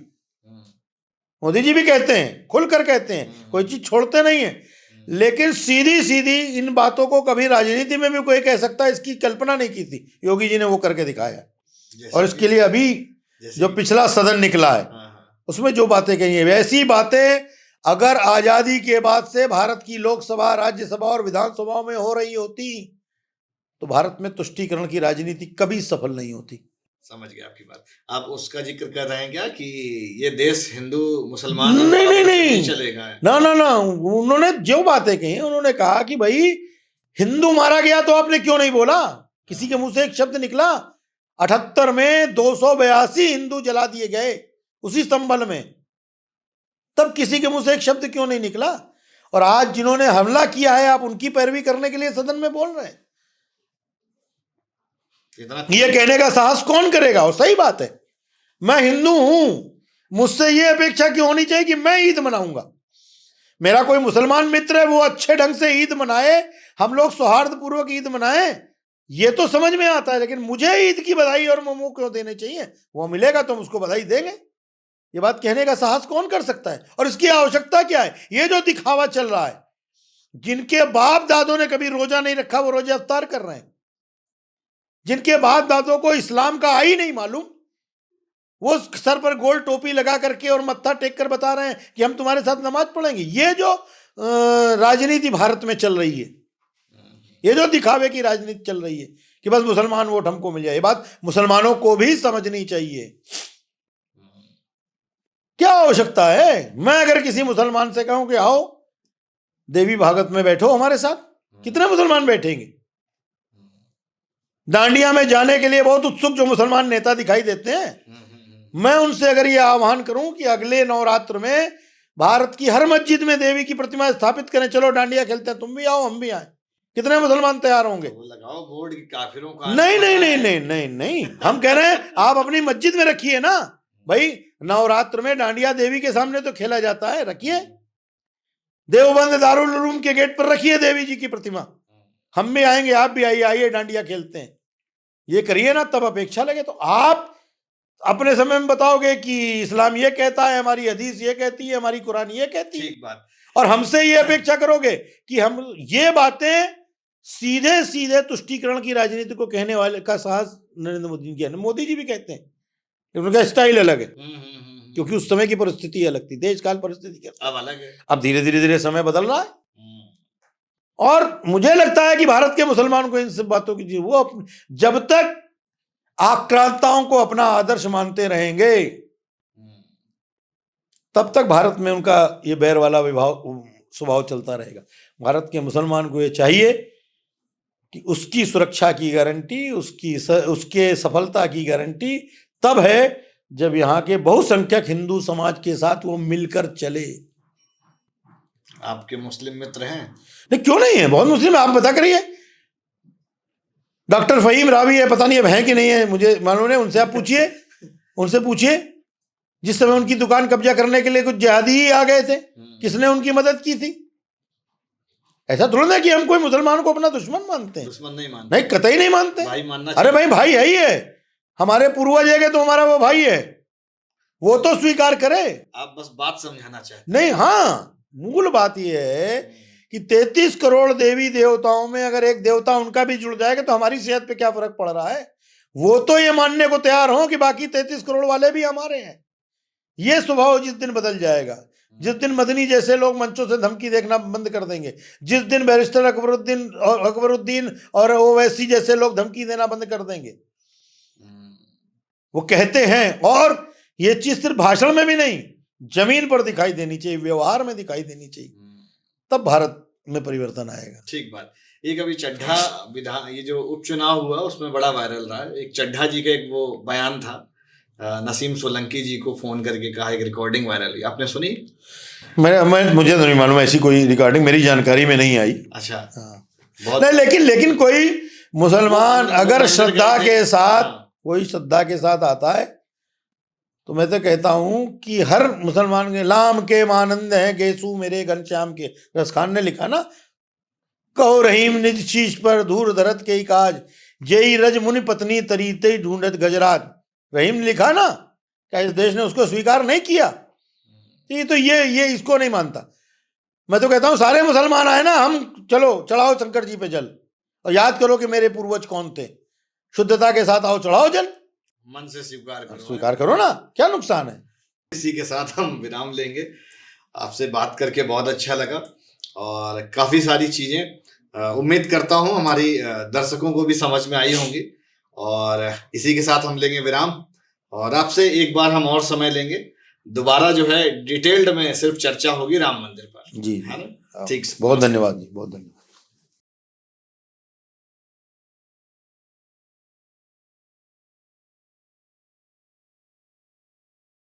S2: मोदी जी भी कहते हैं, खुलकर कहते हैं, कोई चीज छोड़ते नहीं है। लेकिन सीधी सीधी इन बातों को कभी राजनीति में भी कोई कह सकता है, इसकी कल्पना नहीं की थी। योगी जी ने वो करके दिखाया। और इसके लिए अभी जो पिछला सदन निकला है उसमें जो बातें कही है, वैसी बातें अगर आजादी के बाद से भारत की लोकसभा, राज्यसभा और विधानसभाओं में हो रही होती तो भारत में तुष्टीकरण की राजनीति कभी सफल नहीं होती।
S1: समझ गया आपकी बात। आप उसका जिक्र कर रहे हैं क्या कि ये देश हिंदू मुसलमान और
S2: नहीं नहीं
S1: बाबर से
S2: नहीं
S1: चलेगा?
S2: ना ना ना, उन्होंने जो बातें कही, उन्होंने कहा कि भाई हिंदू मारा गया तो आपने क्यों नहीं बोला, किसी के मुंह से एक शब्द निकला? 78 में 282 हिंदू जला दिए गए उसी संबल में, तब किसी के मुंह से एक शब्द क्यों नहीं निकला? और आज जिन्होंने हमला किया है आप उनकी पैरवी करने के लिए सदन में बोल रहे हैं। ये कहने का साहस कौन करेगा? और सही बात है, मैं हिंदू हूं, मुझसे ये अपेक्षा क्यों होनी चाहिए कि मैं ईद मनाऊंगा? मेरा कोई मुसलमान मित्र है, वो अच्छे ढंग से ईद मनाए, हम लोग सौहार्दपूर्वक ईद मनाएं, ये तो समझ में आता है, लेकिन मुझे ईद की बधाई और मोमो क्यों देने चाहिए? वो मिलेगा तो हम उसको बधाई देंगे। ये बात कहने का साहस कौन कर सकता है? और इसकी आवश्यकता क्या है? ये जो दिखावा चल रहा है, जिनके बाप दादों ने कभी रोजा नहीं रखा वो रोजा अफ्तार कर रहे हैं, जिनके बाप दादों को इस्लाम का आई नहीं मालूम, वो सर पर गोल टोपी लगा करके और मत्था टेक कर बता रहे हैं कि हम तुम्हारे साथ नमाज पढ़ेंगे। ये जो राजनीति भारत में चल रही है, ये जो दिखावे की राजनीति चल रही है कि बस मुसलमान वोट हमको मिल जाए, ये बात मुसलमानों को भी समझनी चाहिए। क्या आवश्यकता है? मैं अगर किसी मुसलमान से कहूं कि आओ देवी भागवत में बैठो हमारे साथ, कितने मुसलमान बैठेंगे? दांडिया में जाने के लिए बहुत उत्सुक जो मुसलमान नेता दिखाई देते हैं, मैं उनसे अगर यह आह्वान करूं कि अगले नवरात्र में भारत की हर मस्जिद में देवी की प्रतिमा स्थापित करें, चलो डांडिया खेलते हैं, तुम भी आओ हम भी आए, कितने मुसलमान तैयार होंगे?
S1: वो लगाओ बोर्ड की काफिरों का।
S2: नहीं नहीं नहीं नहीं नहीं नहीं, हम कह रहे हैं आप अपनी मस्जिद में रखिए ना भाई, नवरात्र में डांडिया देवी के सामने तो खेला जाता है, रखिए। देवबंद दारुल उलूम के गेट पर रखिए देवी जी की प्रतिमा, हम भी आएंगे, आप भी आइए, आइए डांडिया खेलते हैं, ये करिए ना, तब अपेक्षा लगे। तो आप अपने समय में बताओगे कि इस्लाम ये कहता है, हमारी हदीस ये कहती है, हमारी कुरान ये कहती है,
S1: ठीक बात।
S2: और हमसे ये अपेक्षा करोगे कि हम ये बातें सीधे सीधे तुष्टीकरण की राजनीति को कहने वाले का साहस नरेंद्र मोदी की है। मोदी जी भी कहते हैं, उनका स्टाइल अलग है, क्योंकि उस समय की परिस्थिति अलग थी, देश काल परिस्थिति
S1: अब अलग है।
S2: अब धीरे धीरे धीरे समय बदल रहा है, और मुझे लगता है कि भारत के मुसलमान को इन सब बातों की वो जब तक आक्रांताओं को अपना आदर्श मानते रहेंगे तब तक भारत में उनका ये बैर वाला स्वभाव चलता रहेगा। भारत के मुसलमान को ये चाहिए कि उसकी सुरक्षा की गारंटी, उसके सफलता की गारंटी तब है जब यहाँ के बहुसंख्यक हिंदू समाज के साथ वो मिलकर चले।
S1: आपके मुस्लिम मित्र हैं?
S2: नहीं, क्यों नहीं है, बहुत मुस्लिम है, आप बता करिए। डॉक्टर फहीम रावी है, पता नहीं अब है कि नहीं है, मुझे मालूम नहीं, उनसे आप पूछिए, उनसे पूछिए। जिस समय उनकी दुकान कब्जा करने के लिए कुछ जिहादी ही आ गए थे, किसने उनकी मदद की थी? ऐसा थोड़ा ना कि हम कोई मुसलमान को अपना दुश्मन मानते हैं,
S1: दुश्मन नहीं मानते,
S2: नहीं कतई नहीं मानते,
S1: भाई मानना।
S2: अरे भाई भाई है ही है, हमारे पूर्वज है तो हमारा वो भाई है, वो तो स्वीकार करे।
S1: आप बस बात समझाना चाहते
S2: नहीं, हाँ, मूल बात यह है कि 33 करोड़ देवी देवताओं में अगर एक देवता उनका भी जुड़ जाएगा तो हमारी सेहत पे क्या फर्क पड़ रहा है? वो तो ये मानने को तैयार हो कि बाकी 33 करोड़ वाले भी हमारे हैं। ये स्वभाव जिस दिन बदल जाएगा, जिस दिन मदनी जैसे लोग मंचों से धमकी देखना बंद कर देंगे, जिस दिन बैरिस्टर अकबरुद्दीन और ओवैसी जैसे लोग धमकी देना बंद कर देंगे, वो कहते हैं, और ये चीज सिर्फ भाषण में भी नहीं, जमीन पर दिखाई देनी चाहिए, व्यवहार में दिखाई देनी चाहिए, तब भारत में परिवर्तन आएगा।
S1: ठीक बात। एक अभी चड्ढा विधान, ये जो उपचुनाव हुआ उसमें बड़ा वायरल रहा है, एक चड्ढा जी का एक वो बयान था, नसीम सोलंकी जी को फोन करके कहा, एक रिकॉर्डिंग वायरल हुई, आपने सुनी?
S2: मुझे तो नहीं मालूम, ऐसी कोई रिकॉर्डिंग मेरी जानकारी में नहीं आई।
S1: अच्छा,
S2: हाँ।
S1: बहुत
S2: नहीं, लेकिन कोई मुसलमान अगर श्रद्धा के साथ, कोई श्रद्धा के साथ आता है तो मैं तो कहता हूं कि हर मुसलमान के लाम के मानंद हैं गेसू मेरे घनश्याम के, रस खान ने लिखा ना, कहो रहीम निज शीश पर धूर धरत के काज, जेई रज मुनि पत्नी तरीते ढूंढत गजराज। रहीम ने लिखा ना, क्या इस देश ने उसको स्वीकार नहीं किया? तो ये इसको नहीं मानता। मैं तो कहता हूं सारे मुसलमान आए ना, हम चलो चढ़ाओ शंकर जी पे जल, और याद करो कि मेरे पूर्वज कौन थे, शुद्धता के साथ आओ चढ़ाओ जल,
S1: मन से स्वीकार करो,
S2: स्वीकार करो ना, क्या नुकसान है?
S1: इसी के साथ हम विराम लेंगे आपसे बात करके बहुत अच्छा लगा और काफी सारी चीजें उम्मीद करता हूँ हमारी दर्शकों को भी समझ में आई होंगी। और इसी के साथ हम लेंगे विराम और आपसे एक बार हम और समय लेंगे, दोबारा जो है डिटेल्ड में सिर्फ चर्चा होगी राम मंदिर पर।
S2: जी
S1: है ना?
S2: हाँ,
S1: ठीक से।
S2: बहुत धन्यवाद जी, बहुत धन्यवाद।